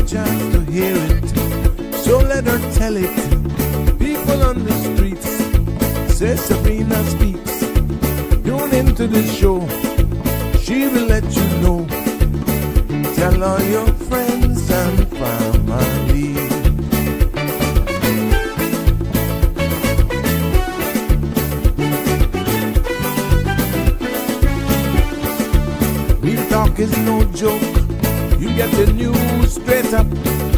chance to hear it, so let her tell it. People on the streets say Sabrina Speaks. Tune into the show, she will let you know. Tell all your friends and family. Real talk is no joke. You get the news straight up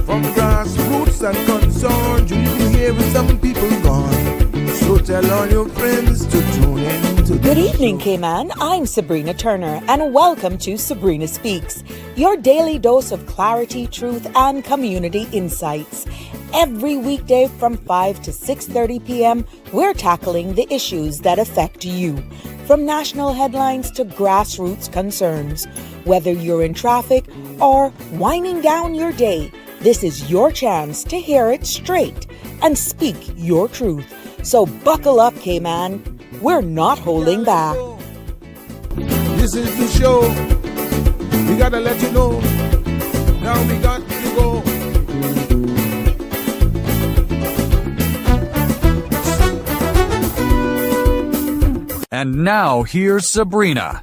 from grassroots and concerns. You can hear with some people gone. So tell all your friends to tune in to Good the evening, show. Cayman. I'm Sabrina Turner, and welcome to Sabrina Speaks, your daily dose of clarity, truth, and community insights. Every weekday from 5 to 6:30 p.m., we're tackling the issues that affect you, from national headlines to grassroots concerns. Whether you're in traffic or winding down your day, this is your chance to hear it straight and speak your truth. So buckle up, Cayman. We're not holding back. This is the show. We gotta let you know. Now we got to go. And now here's Sabrina.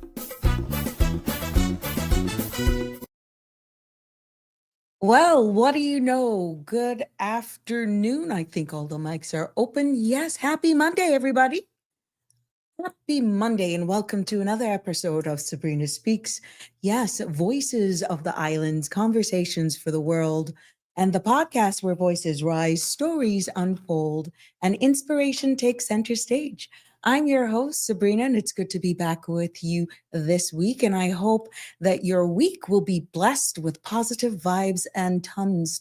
Well, what do you know? Good afternoon. I think all the mics are open. Yes, happy Monday, everybody. Happy Monday, and welcome to another episode of Sabrina Speaks. Yes, voices of the islands, conversations for the world, and the podcast where voices rise, stories unfold, and inspiration takes center stage. I'm your host, Sabrina, and it's good to be back with you this week. And I hope that your week will be blessed with positive vibes and tons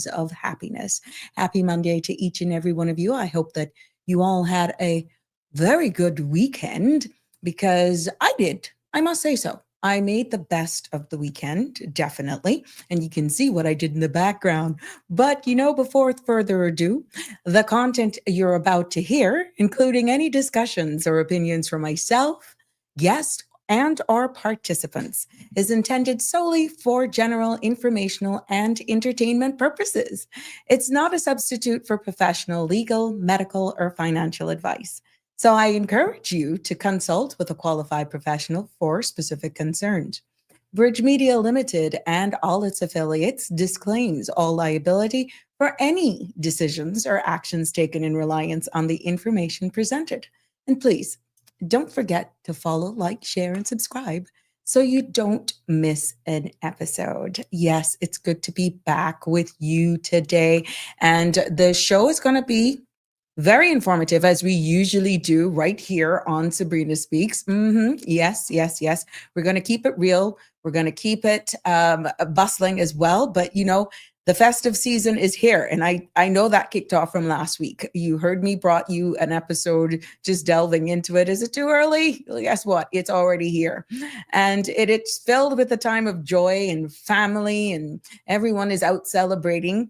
of happiness. Happy Monday to each and every one of you. I hope that you all had a very good weekend, because I did. I must say so. I made the best of the weekend, definitely. And you can see what I did in the background. But, before further ado, the content you're about to hear, including any discussions or opinions from myself, guests, and our participants, is intended solely for general informational and entertainment purposes. It's not a substitute for professional legal, medical, or financial advice. So I encourage you to consult with a qualified professional for specific concerns. Bridge Media Limited and all its affiliates disclaims all liability for any decisions or actions taken in reliance on the information presented. And please, don't forget to follow, like, share, and subscribe so you don't miss an episode. Yes, it's good to be back with you today. And the show is going to be very informative, as we usually do right here on Sabrina Speaks. Yes. We're going to keep it real. We're going to keep it bustling as well. But, the festive season is here. And I know that kicked off from last week. You heard me brought you an episode just delving into it. Is it too early? Well, guess what? It's already here. And it's filled with a time of joy and family, and everyone is out celebrating.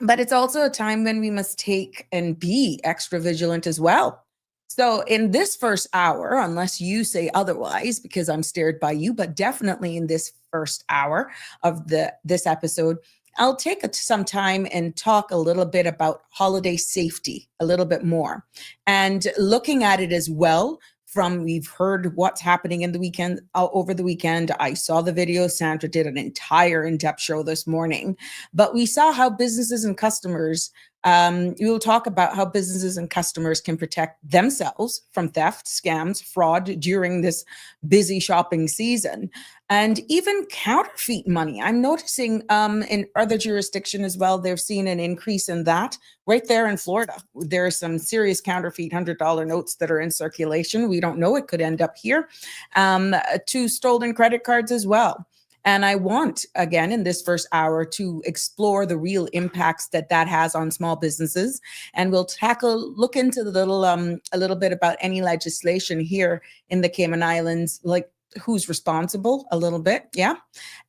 But it's also a time when we must take and be extra vigilant as well. So in this first hour, unless you say otherwise, because I'm steered by you, but definitely in this first hour of this episode, I'll take some time and talk a little bit about holiday safety a little bit more, and looking at it as well. We've heard what's happening in the weekend, over the weekend. I saw the video. Sandra did an entire in-depth show this morning, but we saw how businesses and customers, we will talk about how businesses and customers can protect themselves from theft, scams, fraud during this busy shopping season, and even counterfeit money. I'm noticing in other jurisdictions as well, they've seen an increase in that. Right there in Florida, there are some serious counterfeit $100 notes that are in circulation. We don't know, it could end up here, to stolen credit cards as well. And I want, again, in this first hour, to explore the real impacts that has on small businesses. And we'll look into a little bit about any legislation here in the Cayman Islands, like who's responsible a little bit. Yeah.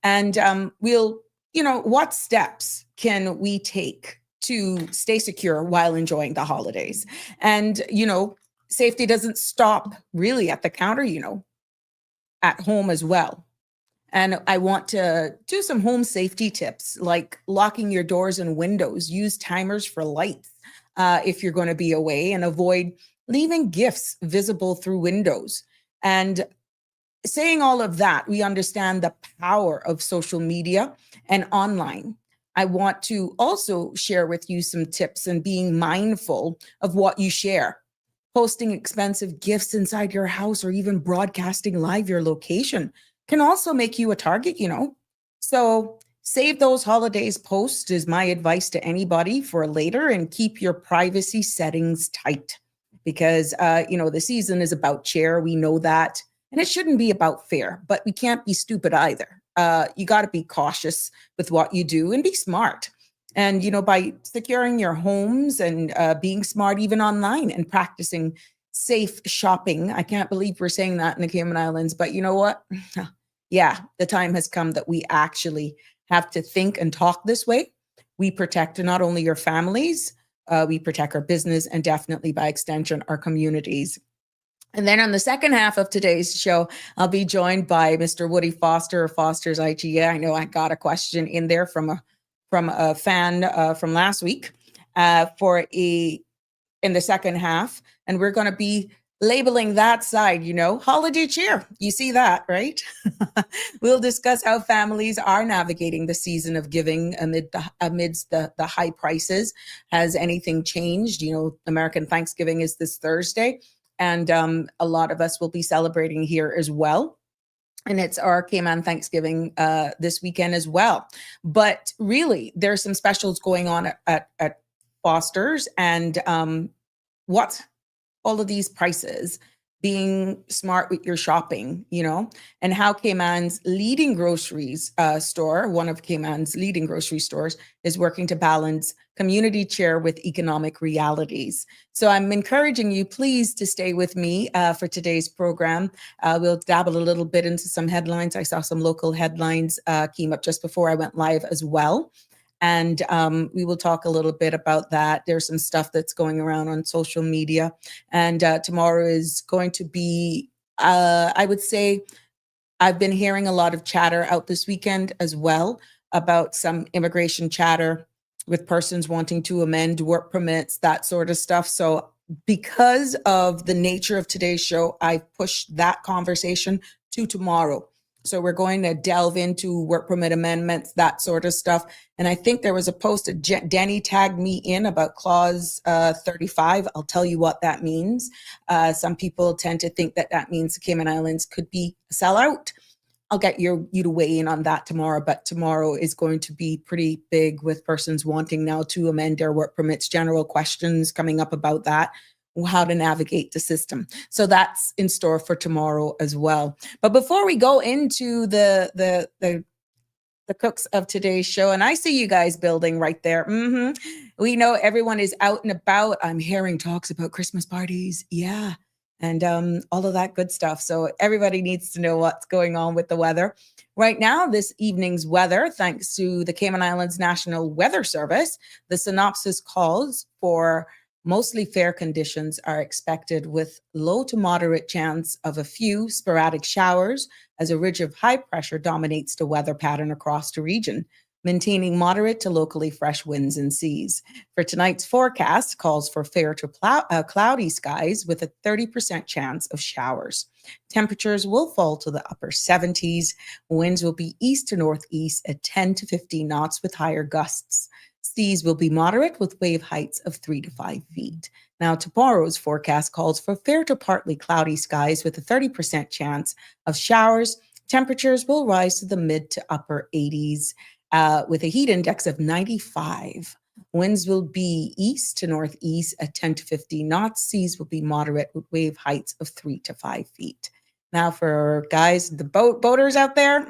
And what steps can we take to stay secure while enjoying the holidays? And, safety doesn't stop really at the counter, at home as well. And I want to do some home safety tips like locking your doors and windows, use timers for lights if you're going to be away, and avoid leaving gifts visible through windows. And saying all of that, we understand the power of social media and online. I want to also share with you some tips and being mindful of what you share. Posting expensive gifts inside your house or even broadcasting live your location can also make you a target, you know. So save those holidays posts is my advice to anybody for later, and keep your privacy settings tight because, the season is about cheer. We know that. And it shouldn't be about fear, but we can't be stupid either. You got to be cautious with what you do and be smart. And, by securing your homes and being smart even online and practicing safe shopping. I can't believe we're saying that in the Cayman Islands, but you know what? Yeah, the time has come that we actually have to think and talk this way. We protect not only your families, we protect our business, and definitely by extension, our communities. And then on the second half of today's show, I'll be joined by Mr. Woody Foster of Foster's IGA. I know I got a question in there from a fan from last week in the second half, and we're going to be labeling that side, holiday cheer. You see that, right? We'll discuss how families are navigating the season of giving amidst the high prices. Has anything changed? American Thanksgiving is this Thursday, and a lot of us will be celebrating here as well. And it's our Cayman Thanksgiving this weekend as well. But really, there's some specials going on at Foster's, and what all of these prices, being smart with your shopping, and how Cayman's leading groceries store, one of Cayman's leading grocery stores, is working to balance community cheer with economic realities. So I'm encouraging you, please, to stay with me for today's program. We'll dabble a little bit into some headlines. I saw some local headlines came up just before I went live as well. And we will talk a little bit about that. There's some stuff that's going around on social media. And tomorrow is going to be, I would say, I've been hearing a lot of chatter out this weekend as well about some immigration chatter with persons wanting to amend work permits, that sort of stuff. So because of the nature of today's show, I've pushed that conversation to tomorrow. So we're going to delve into work permit amendments, that sort of stuff. And I think there was a post that Denny tagged me in about clause 35. I'll tell you what that means. Some people tend to think that means the Cayman Islands could be a sellout. I'll get you to weigh in on that tomorrow, but tomorrow is going to be pretty big with persons wanting now to amend their work permits, general questions coming up about that, how to navigate the system. So that's in store for tomorrow as well. But before we go into the cooks of today's show, and I see you guys building right there. We know everyone is out and about. I'm hearing talks about Christmas parties. Yeah. And all of that good stuff. So everybody needs to know what's going on with the weather. Right now, this evening's weather, thanks to the Cayman Islands National Weather Service, the synopsis calls for mostly fair conditions are expected with low to moderate chance of a few sporadic showers as a ridge of high pressure dominates the weather pattern across the region, maintaining moderate to locally fresh winds and seas. For tonight's forecast calls for fair to cloudy skies with a 30% chance of showers. Temperatures will fall to the upper 70s. Winds will be east to northeast at 10 to 15 knots with higher gusts. Seas will be moderate with wave heights of 3 to 5 feet. Now, tomorrow's forecast calls for fair to partly cloudy skies with a 30% chance of showers. Temperatures will rise to the mid to upper 80s. With a heat index of 95. Winds will be east to northeast at 10 to 15 knots. Seas will be moderate with wave heights of 3 to 5 feet. Now for guys, the boaters out there,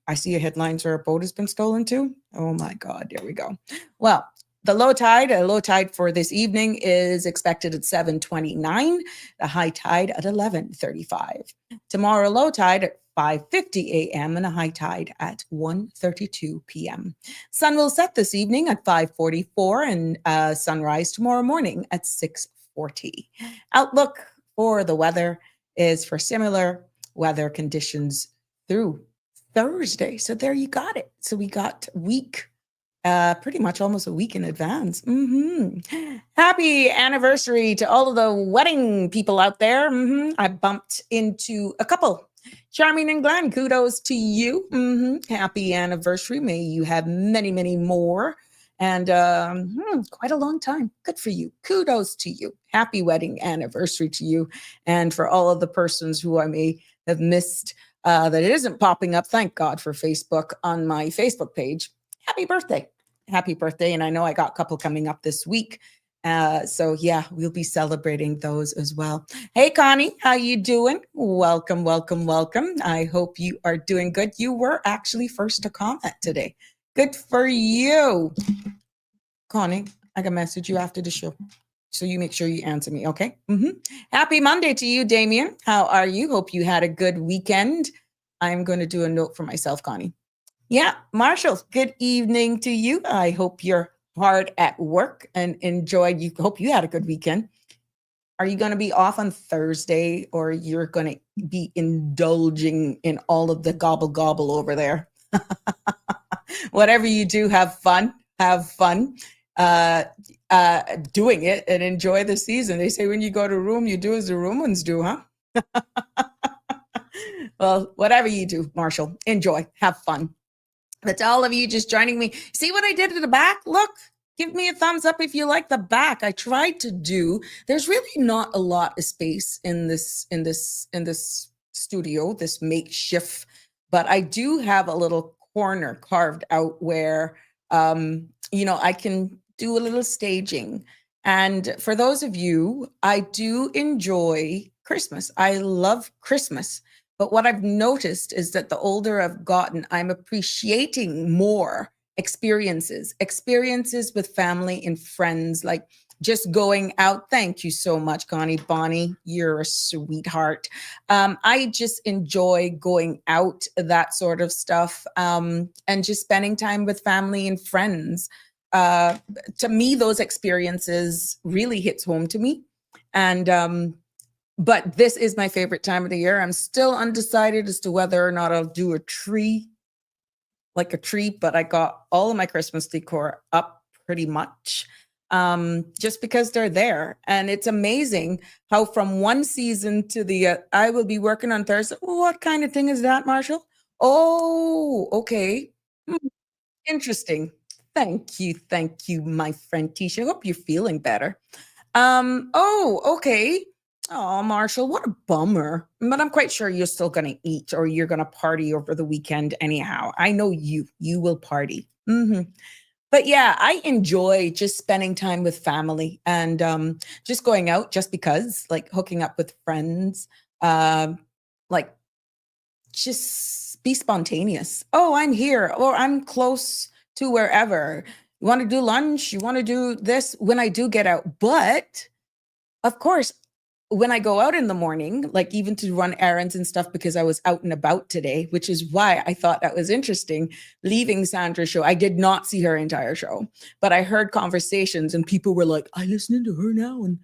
I see a headline where a boat has been stolen too. Oh my God, there we go. Well, a low tide for this evening is expected at 7:29, the high tide at 11:35. Tomorrow, low tide at 5:50 a.m. and a high tide at 1:32 p.m. Sun will set this evening at 5:44 and sunrise tomorrow morning at 6:40. Outlook for the weather is for similar weather conditions through Thursday. So there you got it. So we got week, pretty much almost a week in advance. Happy anniversary to all of the wedding people out there. I bumped into a couple. Charming and Glenn, kudos to you. Happy anniversary. May you have many, many more. And quite a long time. Good for you. Kudos to you. Happy wedding anniversary to you. And for all of the persons who I may have missed that it isn't popping up, thank God for Facebook on my Facebook page. Happy birthday. Happy birthday. And I know I got a couple coming up this week. So yeah, we'll be celebrating those as well. Hey, Connie, how you doing? Welcome, welcome, welcome. I hope you are doing good. You were actually first to comment today. Good for you. Connie, I can message you after the show. So you make sure you answer me, okay? Happy Monday to you, Damien. How are you? Hope you had a good weekend. I'm going to do a note for myself, Connie. Yeah, Marshall, good evening to you. I hope you're hard at work and enjoyed. You hope you had a good weekend. Are you going to be off on Thursday, or you're going to be indulging in all of the gobble gobble over there? Whatever you do, have fun. Have fun doing it and enjoy the season. They say when you go to Rome, you do as the Romans do, huh? Well, whatever you do, Marshall, enjoy. Have fun. But to all of you just joining me, see what I did at the back? Look, give me a thumbs up if you like the back. I tried to do. There's really not a lot of space in this studio, this makeshift, but I do have a little corner carved out where I can do a little staging. And for those of you, I do enjoy Christmas. I love Christmas. But what I've noticed is that the older I've gotten, I'm appreciating more experiences with family and friends, like just going out. Thank you so much, Connie. Bonnie, you're a sweetheart. I just enjoy going out, that sort of stuff, and just spending time with family and friends. To me, those experiences really hits home to me. And but this is my favorite time of the year. I'm still undecided as to whether or not I'll do a tree, but I got all of my Christmas decor up pretty much, just because they're there. And it's amazing how from one season to the, I will be working on Thursday. What kind of thing is that, Marshall? Oh, okay. Interesting. Thank you, my friend Tisha. Hope you're feeling better. Oh, okay. Oh, Marshall, what a bummer. But I'm quite sure you're still going to eat, or you're going to party over the weekend anyhow. I know you will party. But yeah, I enjoy just spending time with family and just going out just because, like hooking up with friends, like just be spontaneous. Oh, I'm here, or I'm close to wherever. You want to do lunch? You want to do this? When I do get out. But of course, when I go out in the morning, like even to run errands and stuff, because I was out and about today, which is why I thought that was interesting. Leaving Sandra's show, I did not see her entire show, but I heard conversations and people were like, I listening to her now. And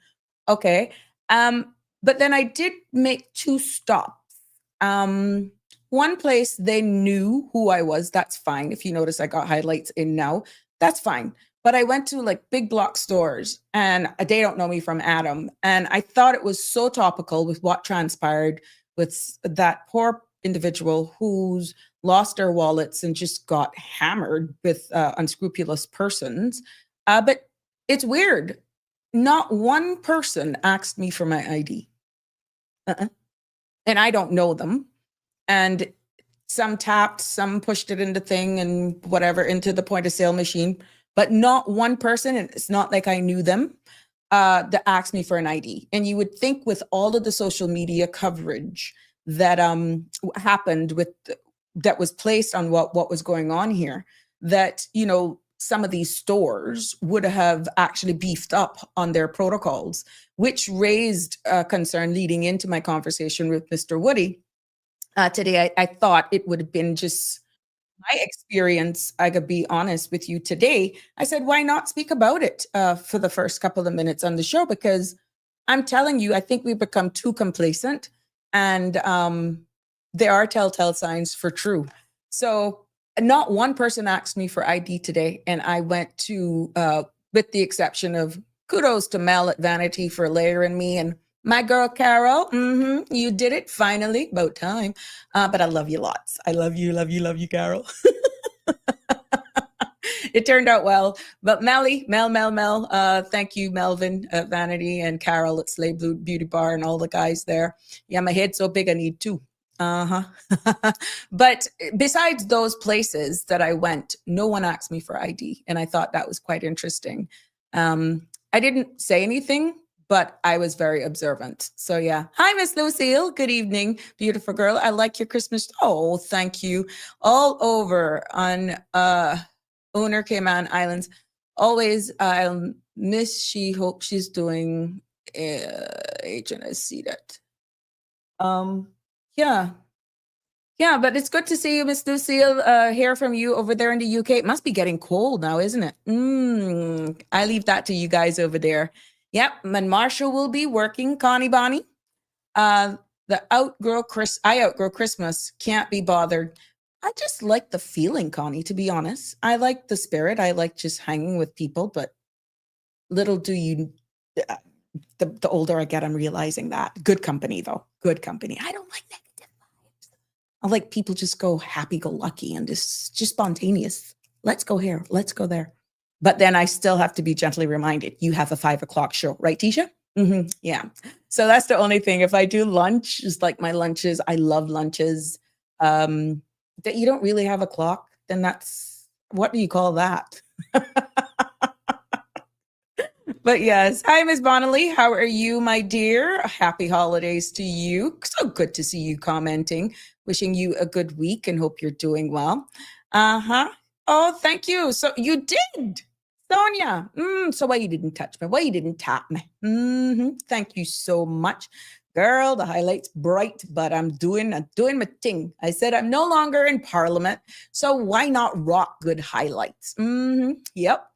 okay. But then I did make 2 stops. One place they knew who I was. That's fine. If you notice, I got highlights in now. That's fine. But I went to like big block stores and they don't know me from Adam. And I thought it was so topical with what transpired with that poor individual who's lost their wallets and just got hammered with unscrupulous persons. But it's weird. Not one person asked me for my ID. And I don't know them. And some tapped, some pushed it in the thing and whatever into the point of sale machine. But not one person, and it's not like I knew them, that asked me for an ID. And you would think with all of the social media coverage that happened that was placed on what was going on here, that, some of these stores would have actually beefed up on their protocols, which raised concern leading into my conversation with Mr. Woody. Today, I thought it would have been just my experience. I could be honest with you today. I said, why not speak about it for the first couple of minutes on the show? Because I'm telling you, I think we've become too complacent, and there are telltale signs for true. So not one person asked me for ID today. And I went to, with the exception of kudos to Mel at Vanity for layering me and my girl Carol. You did it finally, about time. But I love you lots. I love you, love you, love you, Carol. It turned out well. But Mel, thank you, Melvin at Vanity and Carol at Slave Beauty Bar and all the guys there. Yeah, my head's so big I need two. But besides those places that I went, no one asked me for ID. And I thought that was quite interesting. I didn't say anything, but I was very observant. So yeah. Hi, Miss Lucille. Good evening, beautiful girl. I like your Christmas. Oh, thank you. All over on Owner Cayman Islands. Always, I'll miss. She hope she's doing. Agent, I see that. Yeah, but it's good to see you, Miss Lucille. Hear from you over there in the UK. It must be getting cold now, isn't it? I leave that to you guys over there. Yep, and Marshall will be working. Connie Bonnie. I outgrow Christmas. Can't be bothered. I just like the feeling, Connie, to be honest. I like the spirit. I like just hanging with people, but little do you, the older I get, I'm realizing that. Good company, though. Good company. I don't like negative vibes. I like people just go happy-go-lucky and just spontaneous. Let's go here. Let's go there. But then I still have to be gently reminded, you have a 5 o'clock show, right, Tisha? Yeah. So that's the only thing. If I do lunch, just like my lunches, I love lunches. That you don't really have a clock, then that's, what do you call that? But yes. Hi, Ms. Bonnelly. How are you, my dear? Happy holidays to you. So good to see you commenting. Wishing you a good week and hope you're doing well. Oh, thank you. So you did. Sonia. So why you didn't touch me? Why you didn't tap me? Thank you so much. Girl, the highlight's bright, but I'm doing my thing. I said I'm no longer in Parliament, so why not rock good highlights? Yep.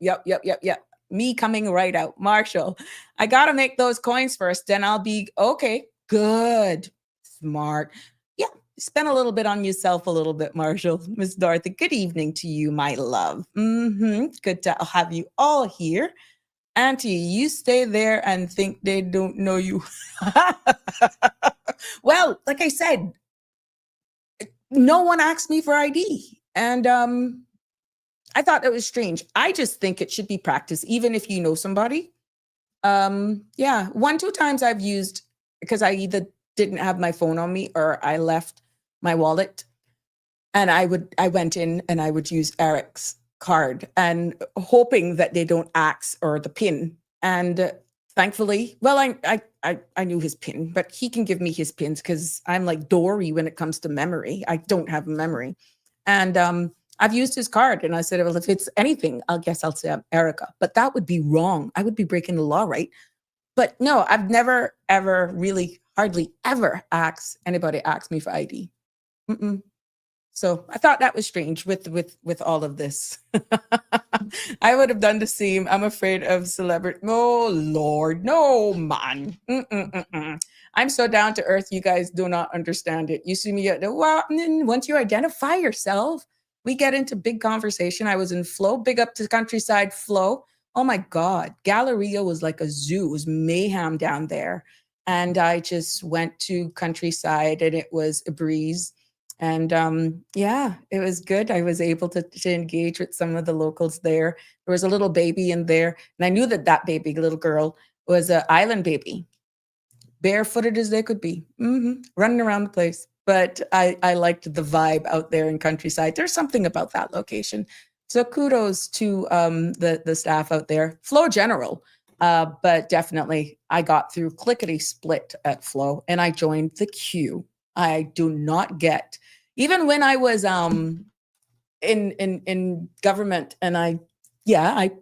Me coming right out. Marshall, I got to make those coins first, then I'll be okay. Good. Smart. Yeah, spend a little bit on yourself a little bit, Marshall. Miss Dorothy, good evening to you, my love. Good to have you all here. Auntie, you stay there and think they don't know you. Well, like I said, no one asked me for ID. And I thought it was strange. I just think it should be practiced, even if you know somebody. Yeah, 1-2 times I've used, because I either didn't have my phone on me or I left my wallet. And I went in and I would use Eric's card and hoping that they don't ask or the pin. And thankfully, well, I knew his pin, but he can give me his pins because I'm like Dory when it comes to memory. I don't have memory. And I've used his card and I said, well, if it's anything, I guess I'll say I'm Erica, but that would be wrong. I would be breaking the law, right? But no, I've never, ever really, hardly ever anybody ask me for ID. So I thought that was strange with all of this. I would have done the same. I'm afraid of celebrity. Oh, Lord. No, man. I'm so down to earth. You guys do not understand it. You see me at the, well, once you identify yourself, we get into big conversation. I was in Flow, big up to Countryside Flow. Oh my God. Galleria was like a zoo. It was mayhem down there. And I just went to Countryside and it was a breeze. And yeah, it was good. I was able to engage with some of the locals there. There was a little baby in there. And I knew that baby, little girl, was an island baby. Barefooted as they could be. Running around the place. But I liked the vibe out there in Countryside. There's something about that location. So kudos to the staff out there. Flow General. But definitely I got through clickety split at Flow and I joined the queue. I do not get, even when I was in government and I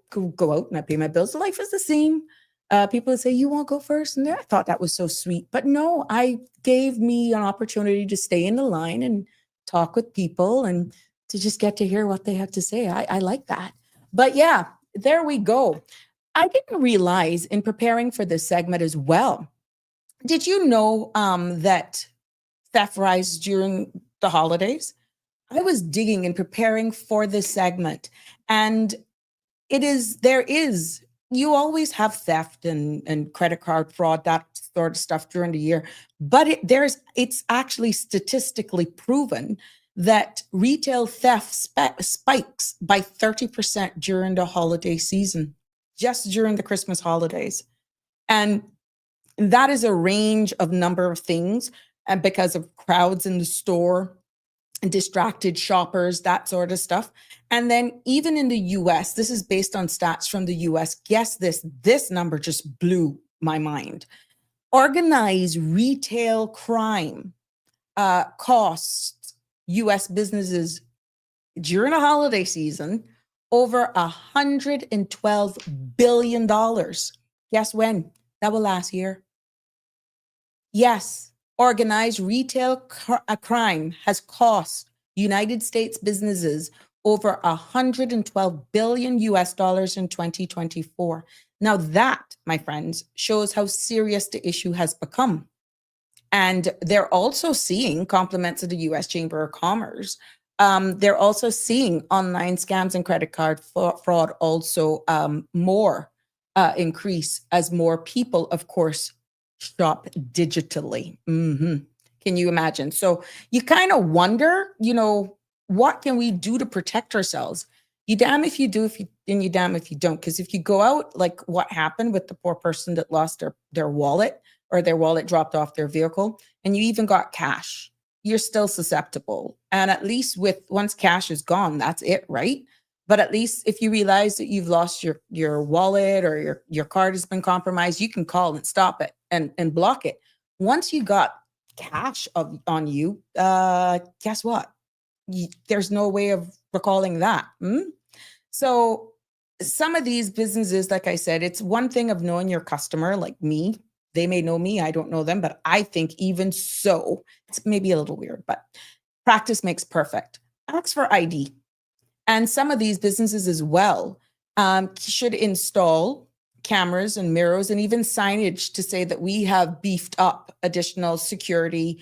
could go out and I pay my bills. Life is the same. People would say, you won't go first? And I thought that was so sweet. But no, I gave me an opportunity to stay in the line and talk with people and to just get to hear what they have to say. I like that. But yeah, there we go. I didn't realize in preparing for this segment as well. Did you know that theft rises during the holidays? I was digging and preparing for this segment, and you always have theft and credit card fraud, that sort of stuff during the year. But it's actually statistically proven that retail theft spikes by 30% during the holiday season, just during the Christmas holidays. And that is a range of number of things, and because of crowds in the store and distracted shoppers, that sort of stuff. And then even in the US, this is based on stats from the US. Guess this number just blew my mind. Organized retail crime costs US businesses during a holiday season over $112 billion. Guess when? That will last year. Yes, organized retail crime has cost United States businesses over $112 billion US dollars in 2024. Now that, my friends, shows how serious the issue has become. And they're also seeing compliments of the US Chamber of Commerce. They're also seeing online scams and credit card fraud also more increase as more people, of course, shop digitally. Can you imagine? So you kind of wonder, what can we do to protect ourselves? You damn if you do, and you damn if you don't. Because if you go out, like what happened with the poor person that lost their wallet, or their wallet dropped off their vehicle, and you even got cash, you're still susceptible. And at least once cash is gone, that's it, right? But at least if you realize that you've lost your wallet, or your card has been compromised, you can call and stop it and block it. Once you got cash on you, guess what? There's no way of recalling that. So some of these businesses, like I said, it's one thing of knowing your customer, like me. They may know me, I don't know them, but I think even so, it's maybe a little weird, but practice makes perfect. Ask for ID. And some of these businesses as well should install cameras and mirrors and even signage to say that we have beefed up additional security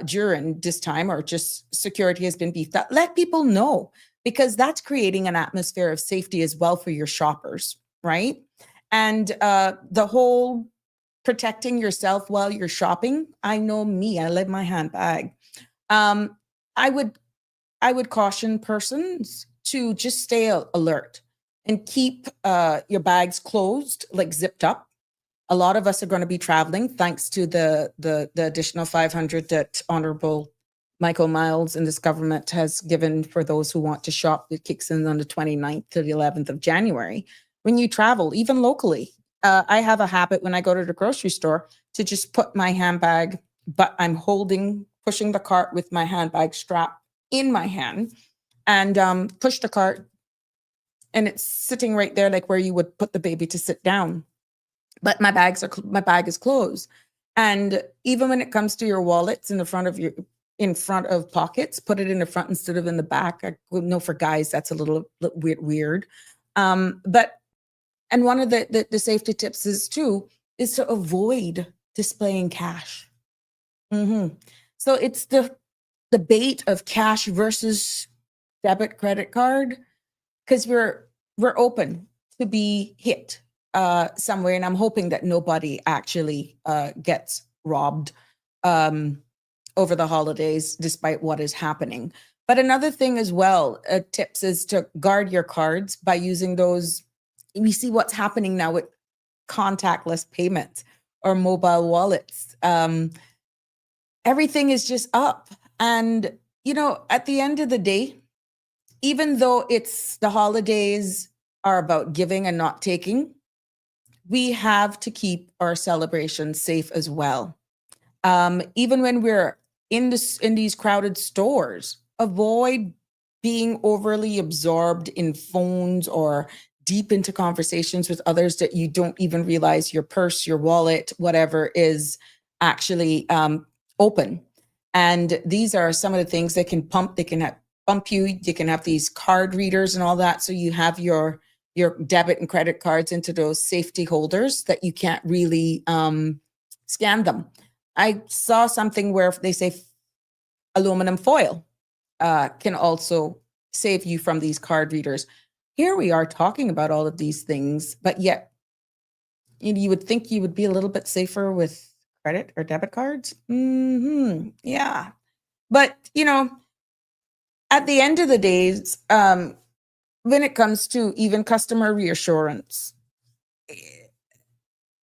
during this time, or just security has been beefed up. Let people know, because that's creating an atmosphere of safety as well for your shoppers, right? And the whole protecting yourself while you're shopping. I know me, I love my handbag. I would caution persons to just stay alert and keep your bags closed, like zipped up. A lot of us are going to be traveling thanks to the additional 500 that Honorable Michael Miles and this government has given for those who want to shop. It kicks in on the 29th to the 11th of January. When you travel, even locally, I have a habit when I go to the grocery store to just put my handbag, but I'm pushing the cart with my handbag strap in my hand, and push the cart, and it's sitting right there, like where you would put the baby to sit down. But my bag is closed. And even when it comes to your wallets in front of pockets, put it in the front instead of in the back. I know for guys that's a little weird. And one of the safety tips is to avoid displaying cash. So it's the debate of cash versus debit credit card, because we're open to be hit somewhere, and I'm hoping that nobody actually gets robbed over the holidays, despite what is happening. But another thing as well, tips is to guard your cards by using those. We see what's happening now with contactless payments or mobile wallets. Everything is just up. And, at the end of the day, even though it's the holidays are about giving and not taking, we have to keep our celebrations safe as well. Even when we're in these crowded stores, avoid being overly absorbed in phones or deep into conversations with others that you don't even realize your purse, your wallet, whatever is actually open. And these are some of the things that can pump. They can bump you. You can have these card readers and all that. So you have your debit and credit cards into those safety holders that you can't really scan them. I saw something where they say aluminum foil. can also save you from these card readers. Here we are talking about all of these things, but yet you would think you would be a little bit safer with credit or debit cards. Yeah. But, at the end of the days, when it comes to even customer reassurance,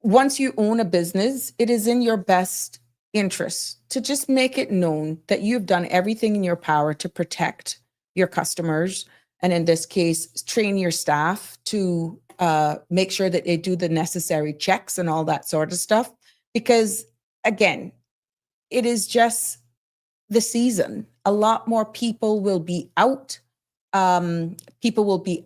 once you own a business, it is in your best interest to just make it known that you've done everything in your power to protect your customers. And in this case, train your staff to make sure that they do the necessary checks and all that sort of stuff. Because again, it is just the season. A lot more people will be out. People will be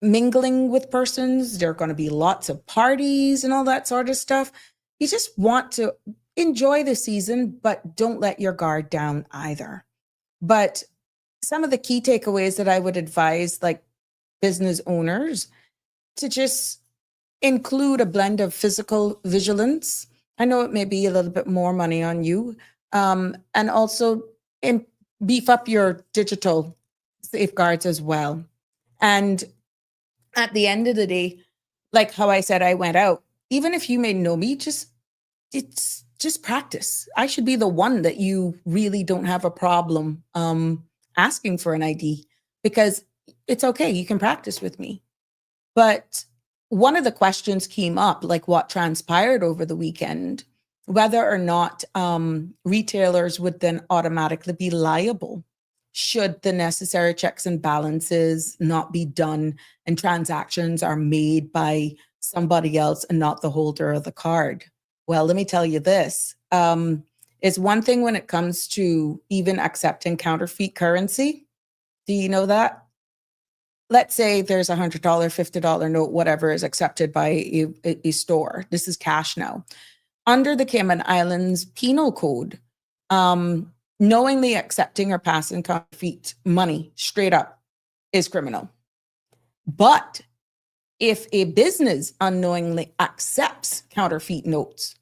mingling with persons. There are going to be lots of parties and all that sort of stuff. You just want to enjoy the season, but don't let your guard down either. But some of the key takeaways that I would advise, like business owners, to just include a blend of physical vigilance. I know it may be a little bit more money on you, and also beef up your digital safeguards as well. And at the end of the day, like how I said, I went out. Even if you may know me, it's just practice. I should be the one that you really don't have a problem asking for an ID, because it's okay. You can practice with me. But one of the questions came up, like what transpired over the weekend, whether or not retailers would then automatically be liable should the necessary checks and balances not be done and transactions are made by somebody else and not the holder of the card. Well, let me tell you this. It's one thing when it comes to even accepting counterfeit currency. Do you know that? Let's say there's a $100, $50 note, whatever is accepted by a store. This is cash now. Under the Cayman Islands Penal Code, knowingly accepting or passing counterfeit money straight up is criminal. But if a business unknowingly accepts counterfeit notes,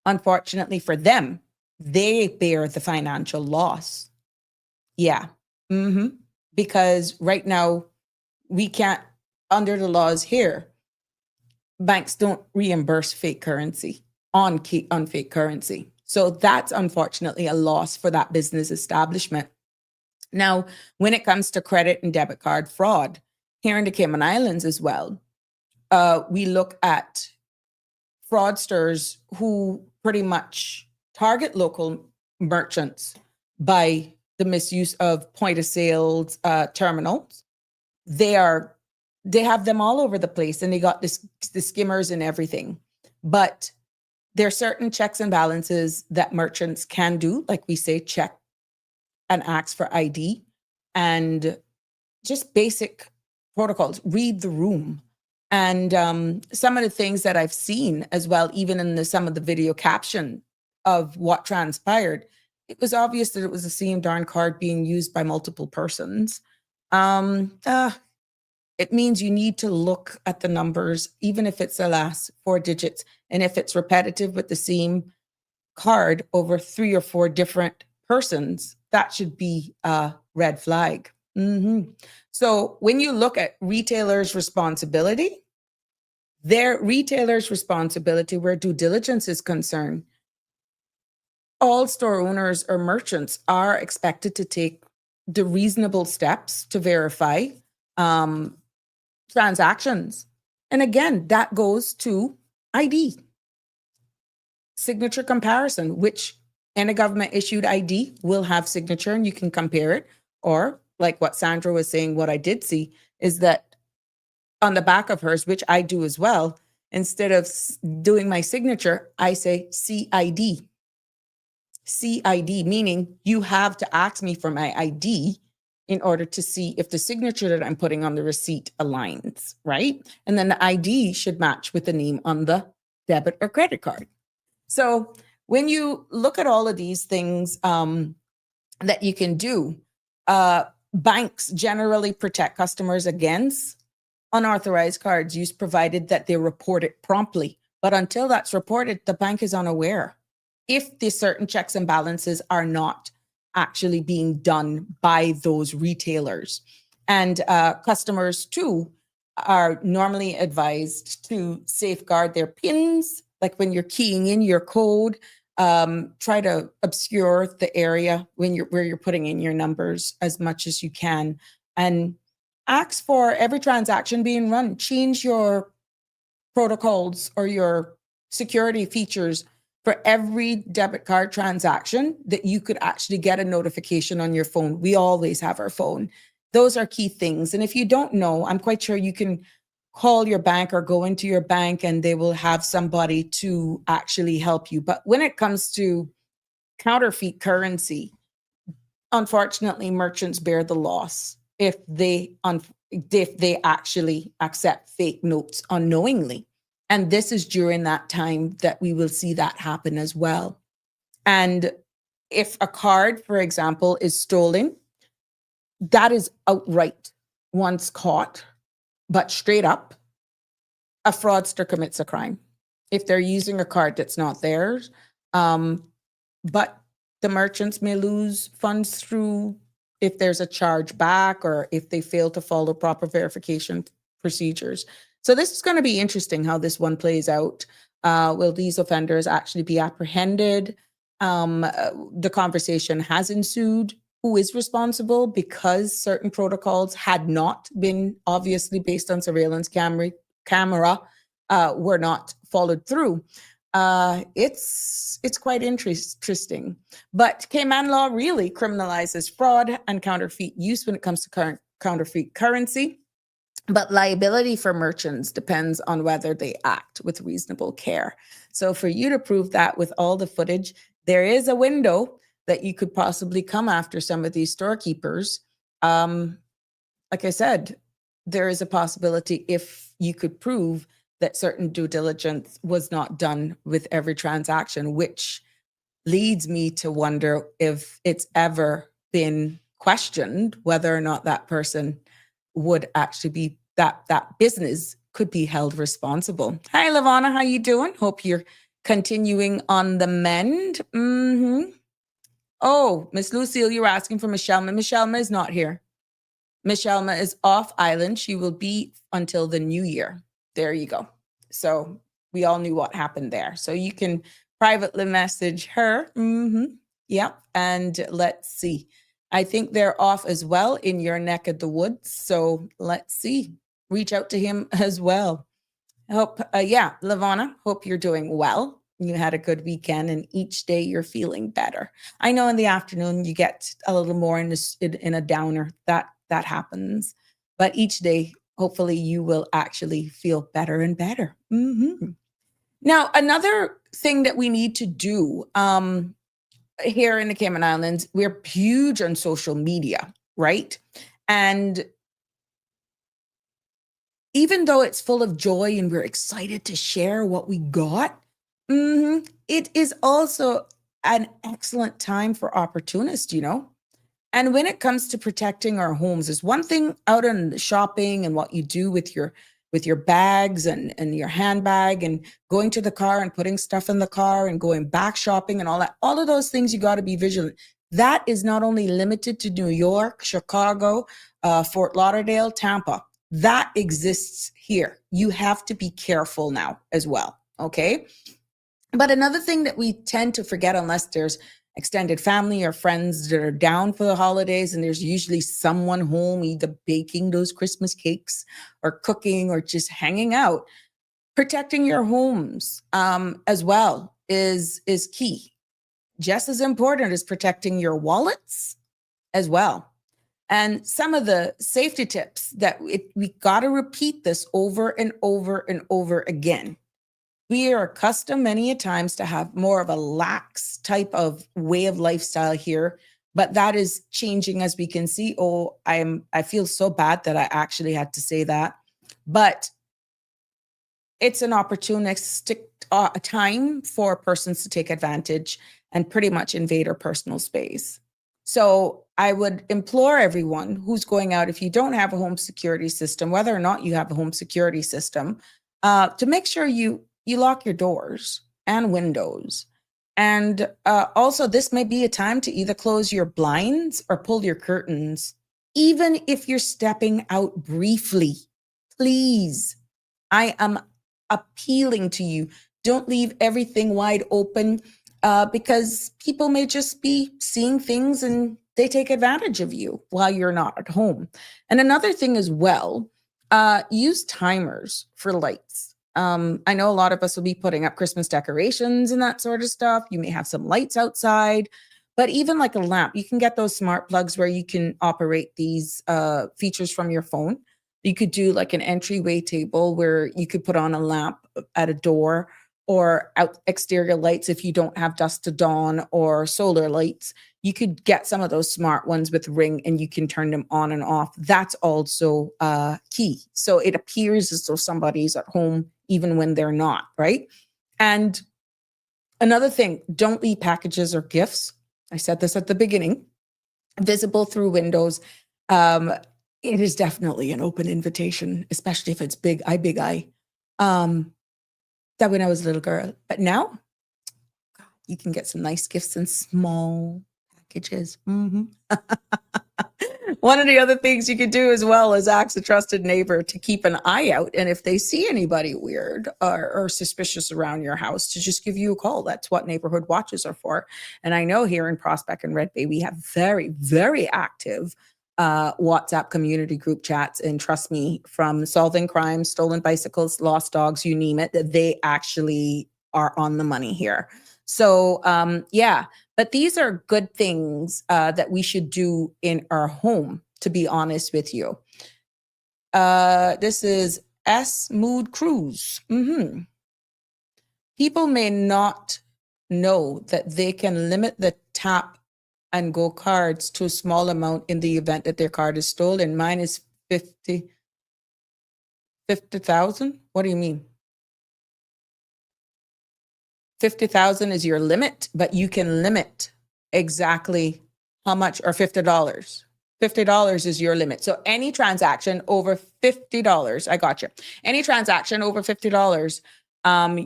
unfortunately for them, they bear the financial loss. Yeah. Because right now, we can't, under the laws here, banks don't reimburse fake currency on fake currency. So that's unfortunately a loss for that business establishment. Now, when it comes to credit and debit card fraud, here in the Cayman Islands as well, we look at fraudsters who pretty much target local merchants by the misuse of point of sale terminals. They have them all over the place, and they got the skimmers and everything. But there are certain checks and balances that merchants can do, like we say, check and ask for ID, and just basic protocols, read the room. And some of the things that I've seen as well, even in some of the video caption of what transpired, it was obvious that it was the same darn card being used by multiple persons. It means you need to look at the numbers, even if it's the last 4 digits. And if it's repetitive with the same card over 3 or 4 different persons, that should be a red flag. So when you look at retailers' responsibility, their retailer's responsibility where due diligence is concerned, all store owners or merchants are expected to take the reasonable steps to verify transactions. And again, that goes to ID. Signature comparison, which in a government issued ID will have signature and you can compare it. Or like what Sandra was saying, what I did see is that on the back of hers, which I do as well, instead of doing my signature, I say CID. CID, meaning you have to ask me for my ID in order to see if the signature that I'm putting on the receipt aligns, right? And then the ID should match with the name on the debit or credit card. So when you look at all of these things that you can do, banks generally protect customers against unauthorized cards use, provided that they report it promptly. But until that's reported, the bank is unaware if the certain checks and balances are not actually being done by those retailers. And customers too are normally advised to safeguard their PINs, like when you're keying in your code, try to obscure the area where you're putting in your numbers as much as you can, and ask for every transaction being run, change your protocols or your security features for every debit card transaction that you could actually get a notification on your phone. We always have our phone. Those are key things. And if you don't know, I'm quite sure you can call your bank or go into your bank and they will have somebody to actually help you. But when it comes to counterfeit currency, unfortunately, merchants bear the loss if they actually accept fake notes unknowingly. And this is during that time that we will see that happen as well. And if a card, for example, is stolen, that is outright, once caught, but straight up, a fraudster commits a crime if they're using a card that's not theirs. But the merchants may lose funds through if there's a charge back or if they fail to follow proper verification procedures. So this is going to be interesting how this one plays out. Will these offenders actually be apprehended? The conversation has ensued. Who is responsible, because certain protocols had not been, obviously based on surveillance camera, were not followed through. It's quite interesting. But Cayman law really criminalizes fraud and counterfeit use when it comes to counterfeit currency. But liability for merchants depends on whether they act with reasonable care. So for you to prove that with all the footage, there is a window that you could possibly come after some of these storekeepers. Like I said, there is a possibility if you could prove that certain due diligence was not done with every transaction, which leads me to wonder if it's ever been questioned whether or not that person would actually be, that business could be held responsible. Hi, Lavana, how you doing? Hope you're continuing on the mend. Oh, Miss Lucille, you're asking for Michelma. Michelma is not here. Michelma is off island. She will be until the new year. There you go. So we all knew what happened there. So you can privately message her. Yep. And let's see. I think they're off as well in your neck of the woods. So let's see. Reach out to him as well. Hope, Lavana, hope you're doing well. You had a good weekend and each day you're feeling better. I know in the afternoon you get a little more in a downer. That happens. But each day, hopefully you will actually feel better and better. Now, another thing that we need to do here in the Cayman Islands, we're huge on social media, right? And even though it's full of joy and we're excited to share what we got, it is also an excellent time for opportunists, And when it comes to protecting our homes, is one thing out in the shopping and what you do with your bags and your handbag and going to the car and putting stuff in the car and going back shopping and all that. All of those things, you got to be vigilant. That is not only limited to New York, Chicago, Fort Lauderdale, Tampa. That exists here. You have to be careful now as well, okay? But another thing that we tend to forget, unless there's extended family or friends that are down for the holidays, and there's usually someone home either baking those Christmas cakes or cooking or just hanging out, protecting your homes as well is key. Just as important as protecting your wallets as well. And some of the safety tips that we got to repeat this over and over and over again. We are accustomed many a times to have more of a lax type of way of lifestyle here, but that is changing as we can see. Oh, I feel so bad that I actually had to say that, but it's an opportunistic time for persons to take advantage and pretty much invade our personal space. So I would implore everyone who's going out, if you don't have a home security system, whether or not you have a home security system, to make sure you lock your doors and windows And also, this may be a time to either close your blinds or pull your curtains, even if you're stepping out briefly. Please, I am appealing to you. Don't leave everything wide open because people may just be seeing things and they take advantage of you while you're not at home. And another thing as well, use timers for lights. I know a lot of us will be putting up Christmas decorations and that sort of stuff. You may have some lights outside, but even like a lamp, you can get those smart plugs where you can operate these features from your phone. You could do like an entryway table where you could put on a lamp at a door or out exterior lights if you don't have dusk to dawn or solar lights. You could get some of those smart ones with ring and you can turn them on and off. That's also key. So it appears as though somebody's at home even when they're not, right? And another thing, don't leave packages or gifts. I said this at the beginning, visible through windows. It is definitely an open invitation, especially if it's big eye. That when I was a little girl. But now, you can get some nice gifts in small packages. One of the other things you could do as well is ask a trusted neighbor to keep an eye out. And if they see anybody weird or suspicious around your house, to just give you a call. That's what neighborhood watches are for. And I know here in Prospect and Red Bay, we have very, very active WhatsApp community group chats. And trust me, from solving crimes, stolen bicycles, lost dogs, you name it, that they actually are on the money here. So yeah, but these are good things that we should do in our home, to be honest with you. This is S Mood Cruise. People may not know that they can limit the tap and go cards to a small amount in the event that their card is stolen. Mine is 50,000. What do you mean? 50,000 is your limit, but you can limit exactly how much, or $50. $50 is your limit. So any transaction over $50, I got you. Any transaction over $50,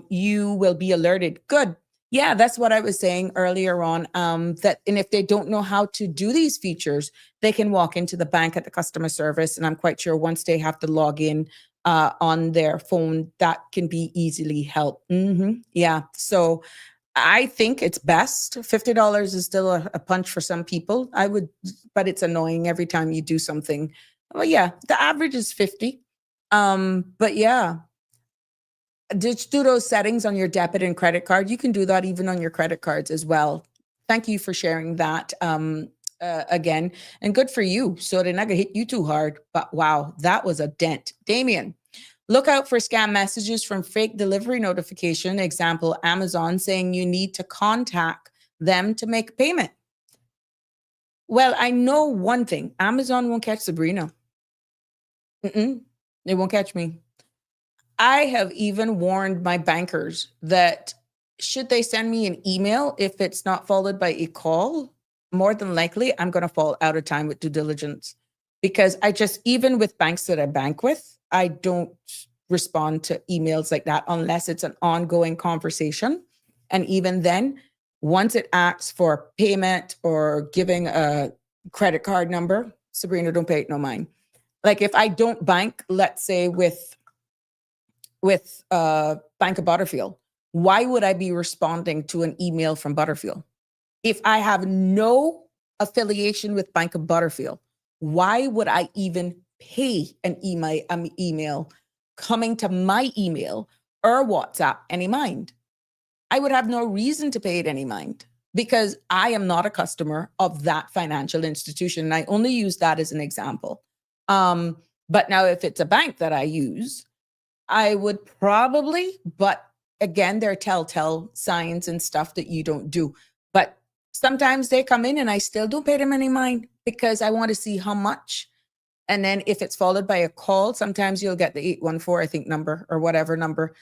you will be alerted. Good. Yeah, that's what I was saying earlier on. And if they don't know how to do these features, they can walk into the bank at the customer service. And I'm quite sure once they have to log in on their phone, that can be easily helped. Yeah. So I think it's best. $50 is still a punch for some people. But it's annoying every time you do something. Well, yeah, the average is 50. But yeah. Just do those settings on your debit and credit card. You can do that even on your credit cards as well. Thank you for sharing that again. And good for you. So they're not going to hit you too hard. But wow, that was a dent. Damien, look out for scam messages from fake delivery notification. Example, Amazon saying you need to contact them to make a payment. Well, I know one thing. Amazon won't catch Sabrina. They won't catch me. I have even warned my bankers that should they send me an email, if it's not followed by a call, more than likely I'm going to fall out of time with due diligence. Because even with banks that I bank with, I don't respond to emails like that unless it's an ongoing conversation. And even then, once it asks for payment or giving a credit card number, Sabrina, don't pay it no mind. Like if I don't bank, let's say with Bank of Butterfield, why would I be responding to an email from Butterfield? If I have no affiliation with Bank of Butterfield, why would I even pay an email coming to my email or WhatsApp any mind? I would have no reason to pay it any mind because I am not a customer of that financial institution. And I only use that as an example. But now if it's a bank that I use, I would probably, but again, there are telltale signs and stuff that you don't do. But sometimes they come in and I still don't pay them any mind because I want to see how much. And then if it's followed by a call, sometimes you'll get the 814, I think, number or whatever number.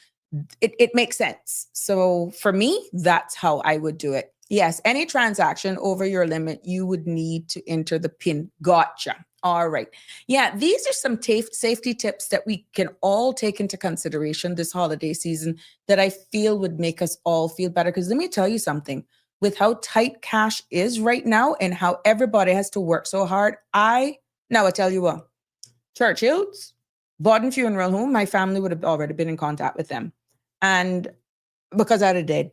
It makes sense. So for me, that's how I would do it. Yes, any transaction over your limit, you would need to enter the PIN. Gotcha. All right. Yeah, these are some safety tips that we can all take into consideration this holiday season that I feel would make us all feel better. Because let me tell you something, with how tight cash is right now and how everybody has to work so hard, I tell you what, Churchill's, Borden Funeral Home, my family would have already been in contact with them. And because I'd have dead.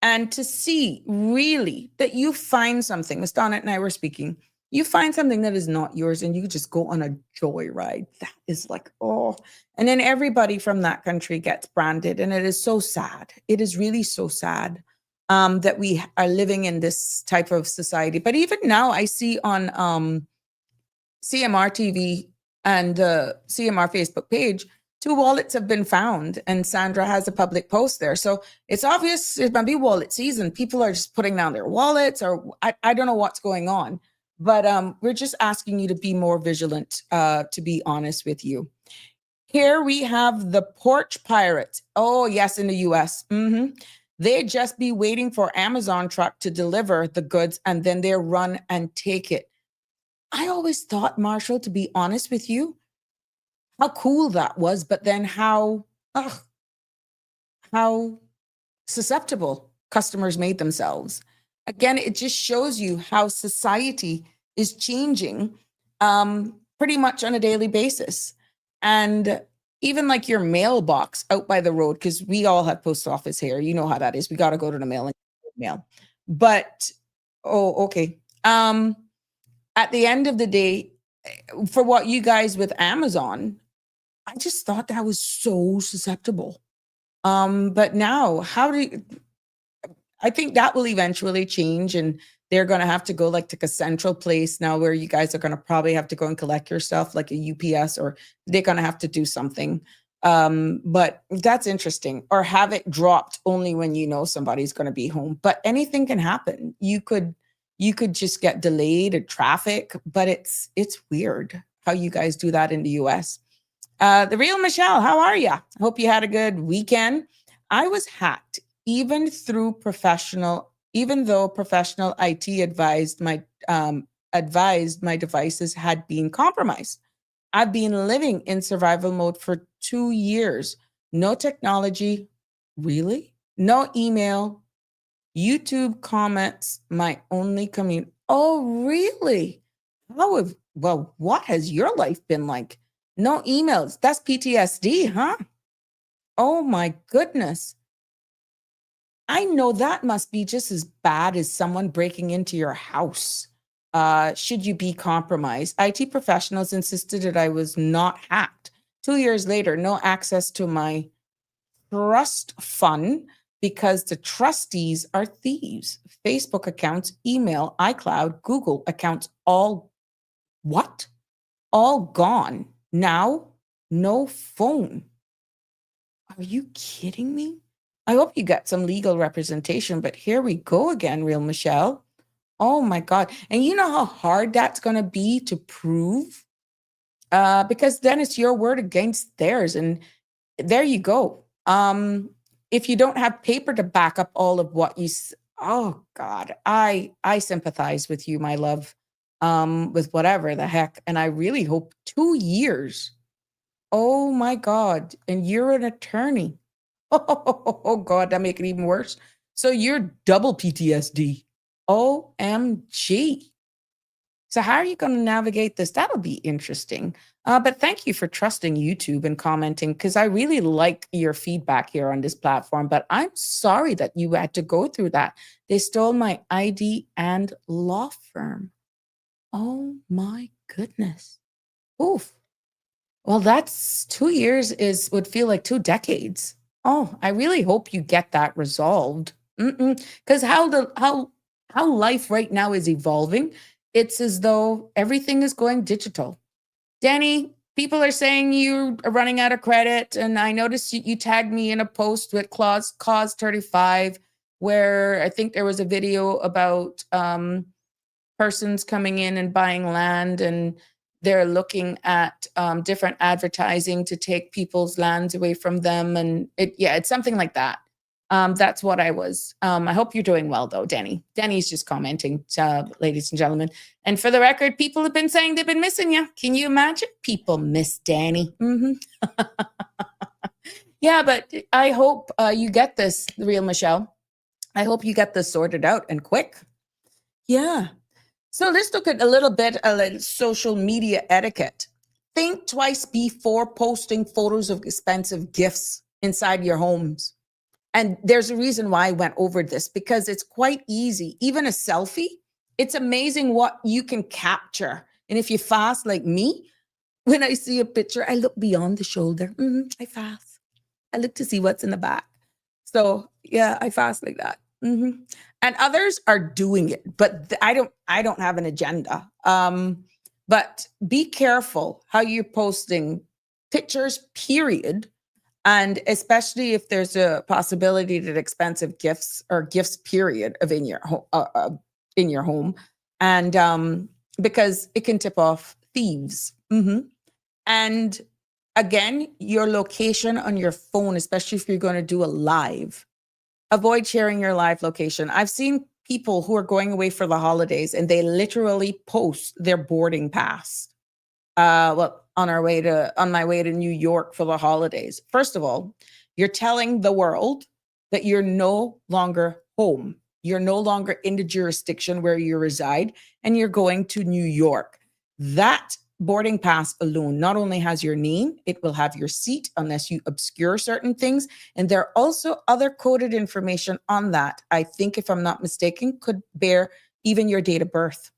And to see really that you find something, Miss Donna and I were speaking, you find something that is not yours and you just go on a joyride. That is like, oh. And then everybody from that country gets branded. And it is so sad. It is really so sad that we are living in this type of society. But even now, I see on CMR TV and the CMR Facebook page, 2 wallets have been found, and Sandra has a public post there. So it's obvious it might be wallet season. People are just putting down their wallets, or I don't know what's going on. But we're just asking you to be more vigilant, to be honest with you. Here we have the porch pirates. Oh, yes, in the US. They'd just be waiting for Amazon truck to deliver the goods, and then they run and take it. I always thought, Marshall, to be honest with you, how cool that was, but then how susceptible customers made themselves. Again, it just shows you how society is changing pretty much on a daily basis. And even like your mailbox out by the road, because we all have post office here. You know how that is. We got to go to the mail and mail. But, okay. At the end of the day, for what you guys with Amazon, I just thought that was so susceptible. But now, I think that will eventually change, and they're going to have to go like to a central place now where you guys are going to probably have to go and collect your stuff like a UPS, or they're going to have to do something. But that's interesting, or have it dropped only when you know somebody's going to be home. But anything can happen. You could just get delayed in traffic, but it's weird how you guys do that in the US. The real Michelle, how are you? Hope you had a good weekend. I was hacked, even though professional IT advised my devices had been compromised. I've been living in survival mode for 2 years. No technology, really? No email, YouTube comments, my only commute. Oh, really? What has your life been like? No emails. That's PTSD, huh? Oh my goodness. I know that must be just as bad as someone breaking into your house. Should you be compromised? IT professionals insisted that I was not hacked. 2 years later, no access to my trust fund because the trustees are thieves. Facebook accounts, email, iCloud, Google accounts, all gone. Now, no phone. Are you kidding me? I hope you got some legal representation, but here we go again, real Michelle. Oh my God. And you know how hard that's going to be to prove? Because then it's your word against theirs. And there you go. If you don't have paper to back up all of what oh God, I sympathize with you, my love, with whatever the heck. And I really hope 2 years. Oh my God. And you're an attorney. Oh God, that make it even worse. So you're double PTSD. OMG. So how are you going to navigate this? That'll be interesting. But thank you for trusting YouTube and commenting, because I really like your feedback here on this platform. But I'm sorry that you had to go through that. They stole my ID and law firm. Oh my goodness. Oof. Well, that's 2 years would feel like 2 decades. Oh, I really hope you get that resolved. Because how life right now is evolving, it's as though everything is going digital. Danny, people are saying you are running out of credit, and I noticed you tagged me in a post with Cause 35, where I think there was a video about persons coming in and buying land, and they're looking at different advertising to take people's lands away from them. And it's something like that. That's what I was. I hope you're doing well, though, Danny. Danny's just commenting, ladies and gentlemen. And for the record, people have been saying they've been missing you. Can you imagine? People miss Danny. Yeah, but I hope you get this, the real Michelle. I hope you get this sorted out and quick. Yeah. So let's look at a little bit of social media etiquette. Think twice before posting photos of expensive gifts inside your homes. And there's a reason why I went over this, because it's quite easy. Even a selfie, it's amazing what you can capture. And if you fast like me, when I see a picture, I look beyond the shoulder. I fast. I look to see what's in the back. So yeah, I fast like that. And others are doing it, but I don't have an agenda. But be careful how you're posting pictures, period. And especially if there's a possibility that expensive gifts or gifts, period, of in your home, and because it can tip off thieves. And again, your location on your phone, especially if you're going to do a live, avoid sharing your live location. I've seen people who are going away for the holidays and they literally post their boarding pass. On my way to New York for the holidays. First of all, you're telling the world that you're no longer home. You're no longer in the jurisdiction where you reside, and you're going to New York. That boarding pass alone not only has your name, it will have your seat unless you obscure certain things. And there are also other coded information on that. I think, if I'm not mistaken, could bear even your date of birth.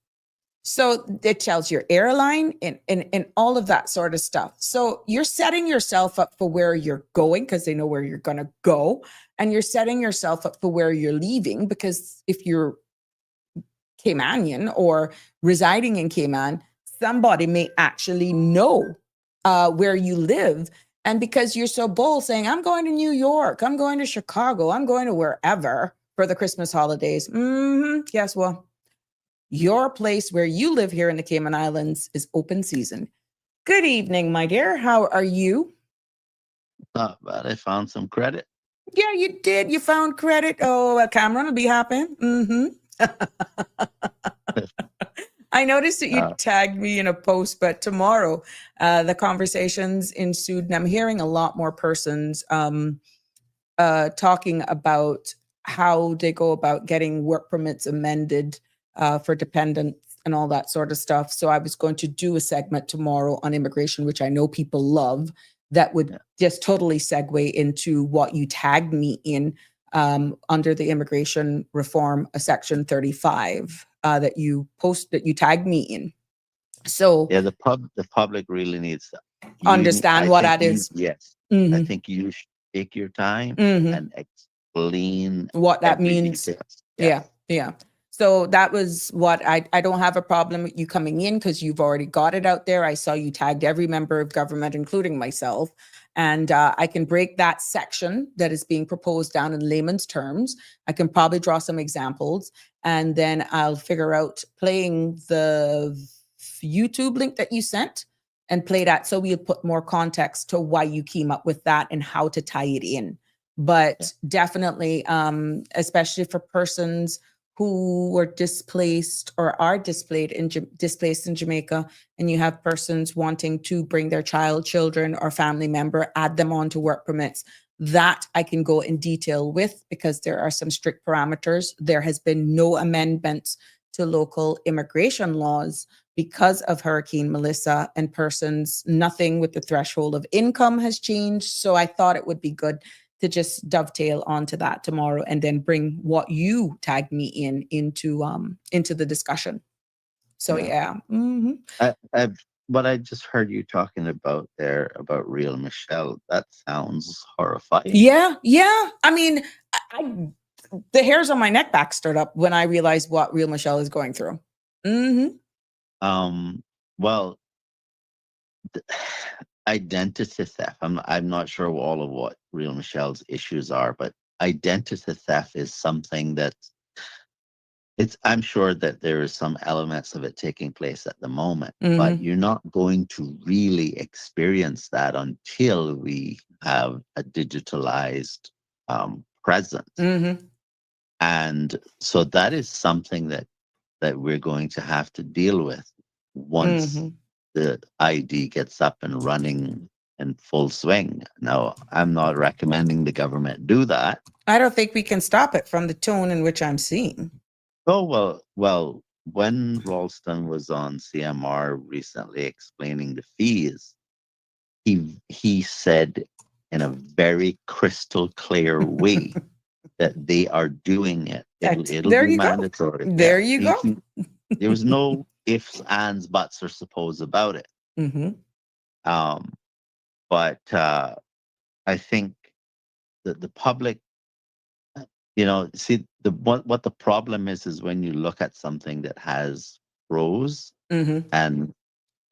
So it tells your airline and all of that sort of stuff. So you're setting yourself up for where you're going, because they know where you're going to go. And you're setting yourself up for where you're leaving, because if you're Caymanian or residing in Cayman, somebody may actually know where you live. And because you're so bold saying, I'm going to New York, I'm going to Chicago, I'm going to wherever for the Christmas holidays. Guess what? Your place where you live here in the Cayman Islands is open season. Good evening, my dear. How are you? Not bad. I found some credit. Yeah, you did. You found credit. Oh, Cameron will be happy. I noticed that you tagged me in a post, but tomorrow the conversations ensued, and I'm hearing a lot more persons talking about how they go about getting work permits amended for dependents and all that sort of stuff. So I was going to do a segment tomorrow on immigration, which I know people love, that would just totally segue into what you tagged me in under the immigration reform, section 35 that you tagged me in. So yeah, the public really needs to understand what that is. Yes. I think you should take your time and explain what that means. Yeah. So that was what I don't have a problem with you coming in, because you've already got it out there. I saw you tagged every member of government, including myself. And I can break that section that is being proposed down in layman's terms. I can probably draw some examples, and then I'll figure out playing the YouTube link that you sent and play that. So we'll put more context to why you came up with that and how to tie it in. But definitely, especially for persons who were displaced or are displaced in Jamaica, and you have persons wanting to bring their children or family member, add them on to work permits, that I can go in detail with, because there are some strict parameters. There has been no amendments to local immigration laws because of Hurricane Melissa, and persons, nothing with the threshold of income has changed. So I thought it would be good to just dovetail onto that tomorrow, and then bring what you tagged me into the discussion. So what I just heard you talking about there about real Michelle, that sounds horrifying. Yeah. I mean, the hairs on my neck back stirred up when I realized what real Michelle is going through. Well, identity theft. I'm not sure all of what real Michelle's issues are, but identity theft is something that I'm sure that there is some elements of it taking place at the moment, but you're not going to really experience that until we have a digitalized present. Mm-hmm. And so that is something that we're going to have to deal with once Mm-hmm. the ID gets up and running in full swing. Now, I'm not recommending the government do that. I don't think we can stop it from the tone in which I'm seeing. Oh, well, when Ralston was on CMR recently explaining the fees, he said in a very crystal clear way that they are doing it. It'll There be you go. mandatory. There Yeah. you go. There was no ifs, ands, buts, or suppose about it. Mm-hmm. Um, but I think that the public, see what the problem is when you look at something that has pros Mm-hmm.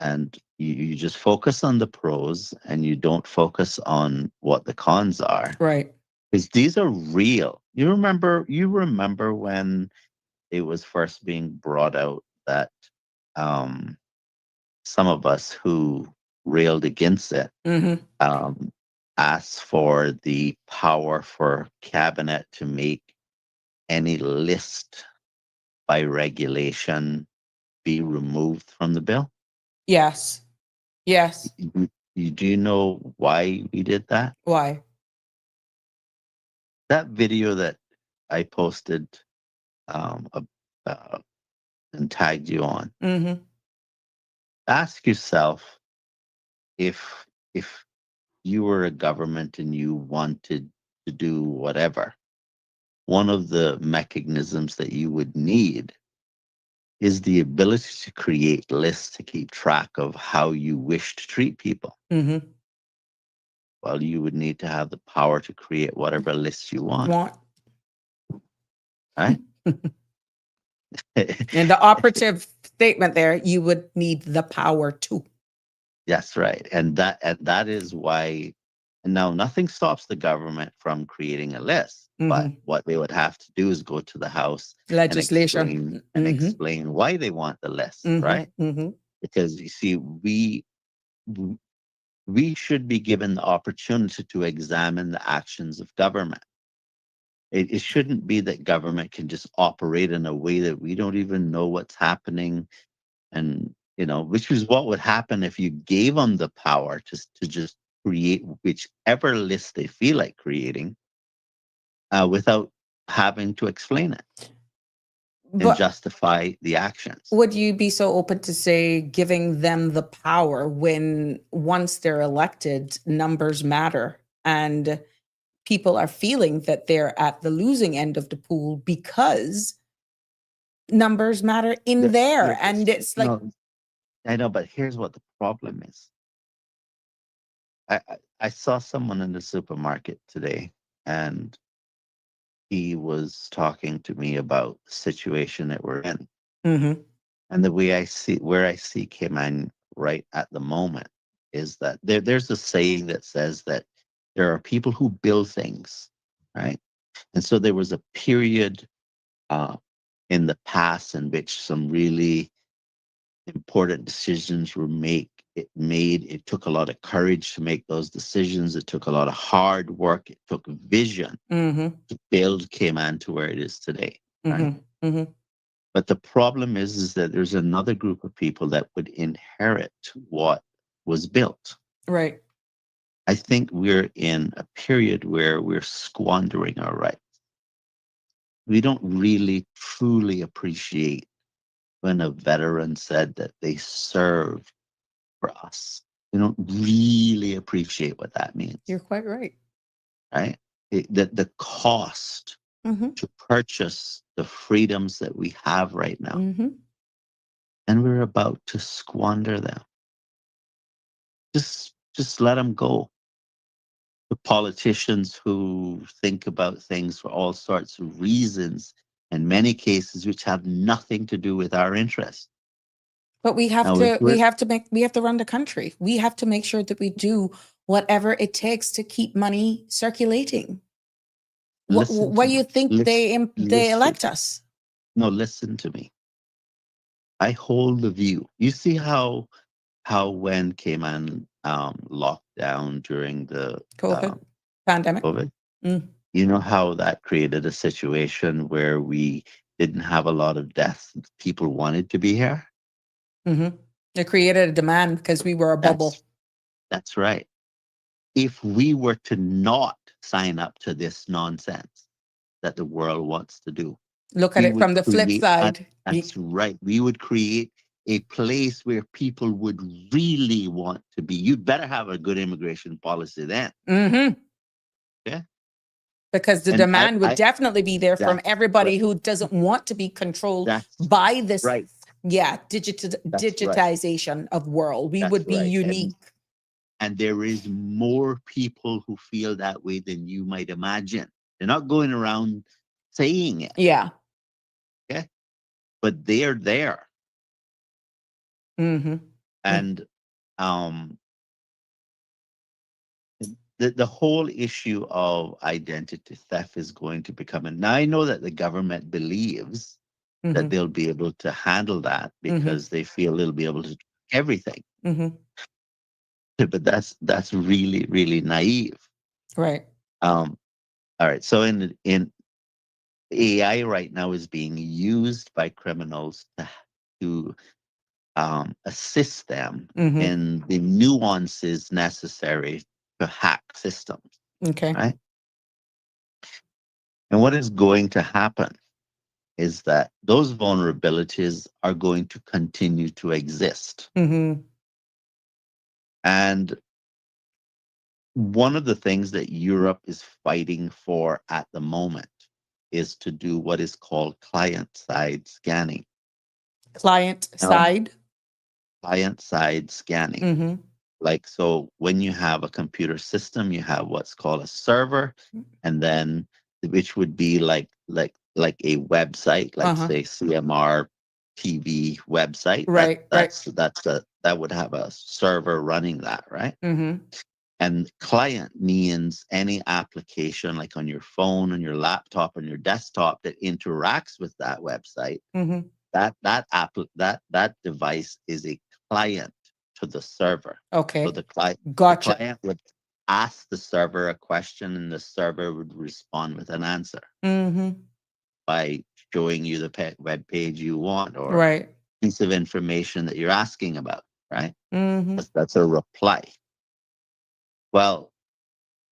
and you just focus on the pros and you don't focus on what the cons are, Right. because these are real. You remember when it was first being brought out that um, some of us who railed against it Mm-hmm. um, asked for the power for cabinet to make any list by regulation be removed from the bill. Yes. Yes. Do you know why we did that? Why? That video that I posted um, uh, uh, and tagged you on. Mm-hmm. Ask yourself if you were a government and you wanted to do whatever, one of the mechanisms that you would need is the ability to create lists to keep track of how you wish to treat people. Mm-hmm. Well, you would need to have the power to create whatever lists you want, Want. right? And the operative statement there, you would need the power to. That's right. And that is why, and now nothing stops the government from creating a list, but Mm-hmm. what they would have to do is go to the House and Legislation. Mm-hmm. explain why they want the list, right? Mm-hmm. Mm-hmm. Because you see, we should be given the opportunity to examine the actions of government. It shouldn't be that government can just operate in a way that we don't even know what's happening, and which is what would happen if you gave them the power to just create whichever list they feel like creating without having to explain it and But justify the actions. would you be so open to say giving them the power when once they're elected, numbers matter and people are feeling that they're at the losing end of the pool because numbers matter in there? And it's like, No, I know, but here's what the problem is. I saw someone in the supermarket today, and he was talking to me about the situation that we're in. mm-hmm. And the way where I see Cayman right at the moment is that there's a saying that says that there are people who build things, right? And so there was a period uh, in the past in which some really important decisions were made. It took a lot of courage to make those decisions. It took a lot of hard work. It took vision Mm-hmm. to build Cayman to where it is today, right? Mm-hmm. Mm-hmm. But the problem is that there's another group of people that would inherit what was built. Right. I think we're in a period where we're squandering our rights. We don't really truly appreciate when a veteran said that they served for us. We don't really appreciate what that means, You're quite right. right? That the cost Mm-hmm. to purchase the freedoms that we have right now, Mm-hmm. and we're about to squander them. Just let them go. The politicians who think about things for all sorts of reasons, in many cases which have nothing to do with our interests. But we have Now, if to we're we have to run the country. We have to make sure that we do whatever it takes to keep money circulating. listen Why to you me, think they listen. elect us? No, listen to me. I hold the view. You see how when Cayman locked down during the COVID, pandemic. COVID, Mm. you know how that created a situation where we didn't have a lot of deaths. People wanted to be here. Mm-hmm. It created a demand because we were a bubble. That's right. If we were to not sign up to this nonsense that the world wants to do, Look at we it would from the flip create side. that's right. We would create a place where people would really want to be. You'd better have a good immigration policy then. Mm-hmm. Yeah. Because the And demand would definitely be there from that's everybody right. who doesn't want to be controlled That's by this, right. digitization of world. We That's would be right. unique. And there is more people who feel that way than you might imagine. They're not going around saying it. Yeah. Okay. But they're there. Mm-hmm. And the whole issue of identity theft is going to become, and now I know that the government believes Mm-hmm. that they'll be able to handle that because they feel they'll be able to do everything. Mm-hmm. But that's really, really naive. Right. All right. So in AI right now is being used by criminals to assist them Mm-hmm. in the nuances necessary to hack systems, Okay. right? And what is going to happen is that those vulnerabilities are going to continue to exist. Mm-hmm. And one of the things that Europe is fighting for at the moment is to do what is called client-side scanning. Client side. Client-side scanning. Mm-hmm. Like, so when you have a computer system, you have what's called a server, and then which would be like a website, like say CMR TV website. Right. That would have a server running that, right? Mm-hmm. And client means any application like on your phone, on your laptop, on your desktop that interacts with that website. Mm-hmm. That device is a client to the server. Okay. So the client would ask the server a question, and the server would respond with an answer by showing you the web page you want or piece of information that you're asking about. Right. That's a reply. Well,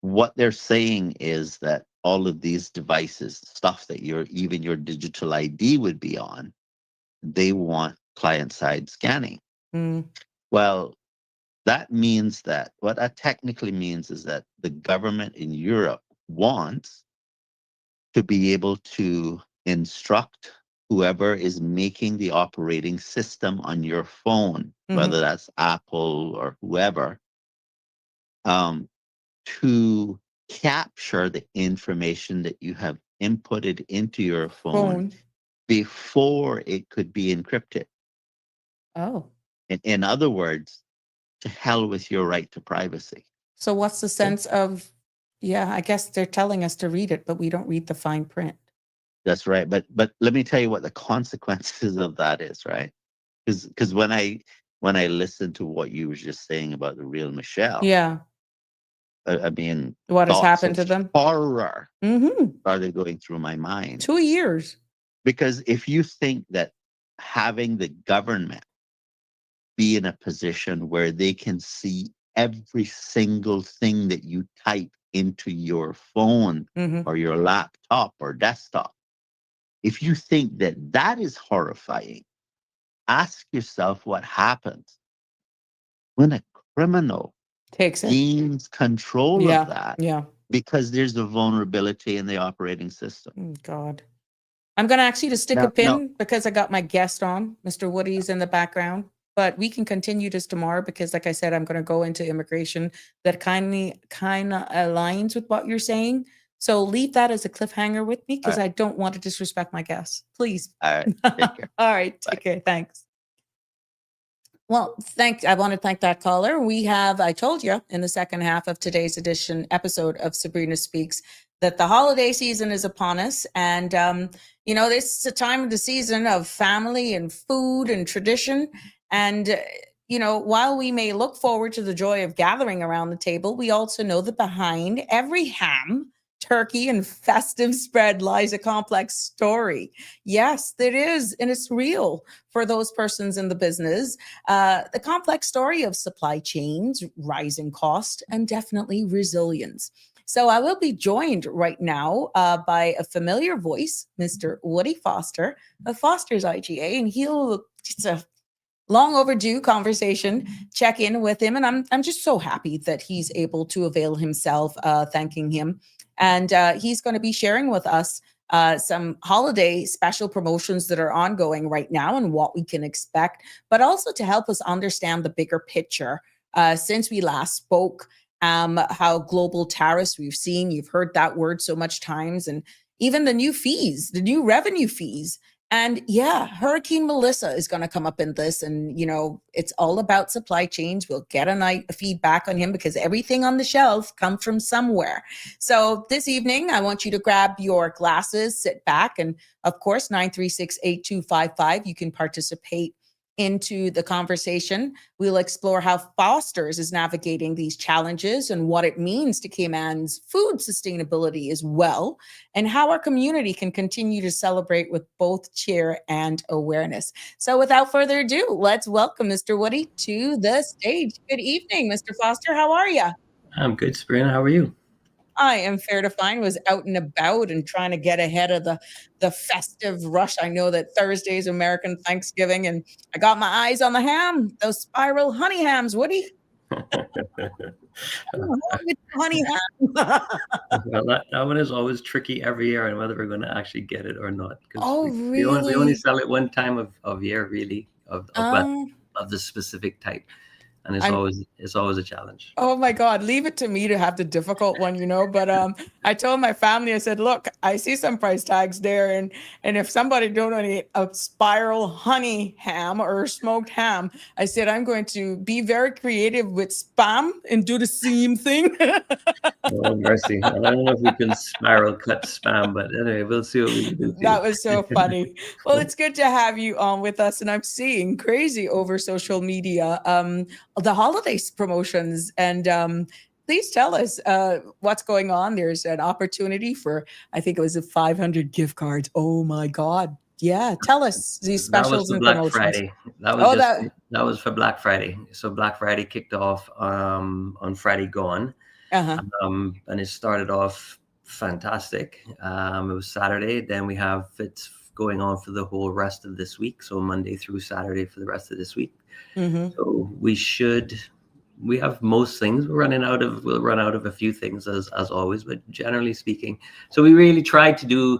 what they're saying is that all of these devices, stuff that even your digital ID would be on, they want client-side scanning. Well, that means that what that technically means is that the government in Europe wants to be able to instruct whoever is making the operating system on your phone, whether that's Apple or whoever, to capture the information that you have inputted into your phone before it could be encrypted. Oh. In other words, to hell with your right to privacy. So what's the sense of, I guess they're telling us to read it, but we don't read the fine print. That's right. But let me tell you what the consequences of that is, right? Because when I listened to what you were just saying about the real Michelle, I mean, what has happened to them? Horror started going through my mind. 2 years. Because if you think that having the government be in a position where they can see every single thing that you type into your phone or your laptop or desktop, if you think that that is horrifying, ask yourself what happens when a criminal gains control of that because there's a vulnerability in the operating system. God. I'm going to ask you to stick a pin because I got my guest on. Mr. Woody's in the background. But we can continue this tomorrow because, like I said, I'm going to go into immigration that kind of aligns with what you're saying. So leave that as a cliffhanger with me because I don't want to disrespect my guests. Please. All right. Take care. All right. Take care. Thanks. Well, I want to thank that caller. We have, I told you in the second half of today's episode of Sabrina Speaks, that the holiday season is upon us. And, this is a time of the season of family and food and tradition. And, while we may look forward to the joy of gathering around the table, we also know that behind every ham turkey and festive spread lies a complex story. Yes, it is. And it's real for those persons in the business. The complex story of supply chains, rising cost, and definitely resilience. So I will be joined right now by a familiar voice, Mr. Woody Foster of Foster's IGA, and it's a long overdue conversation, check in with him. And I'm just so happy that he's able to avail himself, thanking him. And he's going to be sharing with us some holiday special promotions that are ongoing right now and what we can expect, but also to help us understand the bigger picture. Since we last spoke, how global tariffs you've heard that word so much times, and even the new fees, the new revenue fees. And yeah, Hurricane Melissa is going to come up in this. And, it's all about supply chains. We'll get a feedback on him because everything on the shelf comes from somewhere. So this evening, I want you to grab your glasses, sit back, and of course, 936-8255, you can participate into the conversation. We'll explore how Foster's is navigating these challenges and what it means to Cayman's food sustainability as well, and how our community can continue to celebrate with both cheer and awareness. So without further ado, let's welcome Mr. Woody to the stage. Good evening, Mr. Foster. How are you? I'm good, Sabrina. How are you? I am fair to find, was out and about and trying to get ahead of the festive rush. I know that Thursday is American Thanksgiving, and I got my eyes on the ham, those spiral honey hams. Woody, honey ham. Well, that one is always tricky every year, and whether we're going to actually get it or not. Oh, we really? only sell it one time of year, really, of the specific type. And it's always a challenge. Oh my God, leave it to me to have the difficult one, But I told my family, I said, look, I see some price tags there, and if somebody don't eat a spiral honey ham or smoked ham, I said I'm going to be very creative with spam and do the same thing. Oh mercy! I don't know if we can spiral cut spam, but anyway, we'll see what we can do. That was so funny. Well, it's good to have you on with us, and I'm seeing crazy over social media. The holidays promotions, and please tell us what's going on. There's an opportunity for, I think it was 500 gift cards. Oh my God. Yeah. Tell us these specials and Black promotions. Friday. That was for Black Friday. So Black Friday kicked off on Friday gone. Uh-huh. And it started off fantastic. It was Saturday. Then we have it's going on for the whole rest of this week. So Monday through Saturday for the rest of this week. Mm-hmm. So we have most things. We'll run out of a few things as always, but generally speaking. So we really tried to do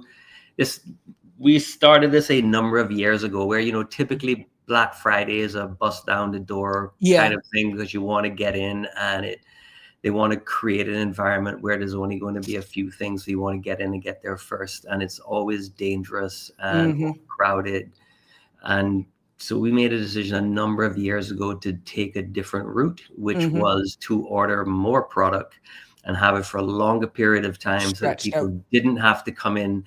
this. We started this a number of years ago where, typically Black Friday is a bust down the door kind of thing because you want to get in and they want to create an environment where there's only going to be a few things. So you want to get in and get there first. And it's always dangerous and crowded. And so we made a decision a number of years ago to take a different route, which was to order more product and have it for a longer period of time so that people didn't have to come in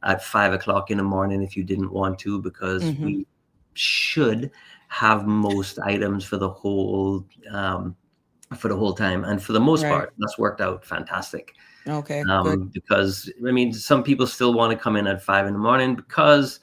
at 5 o'clock in the morning if you didn't want to, because we should have most items for the whole time. And for the most part, that's worked out fantastic. Okay. Because some people still want to come in at 5 in the morning because,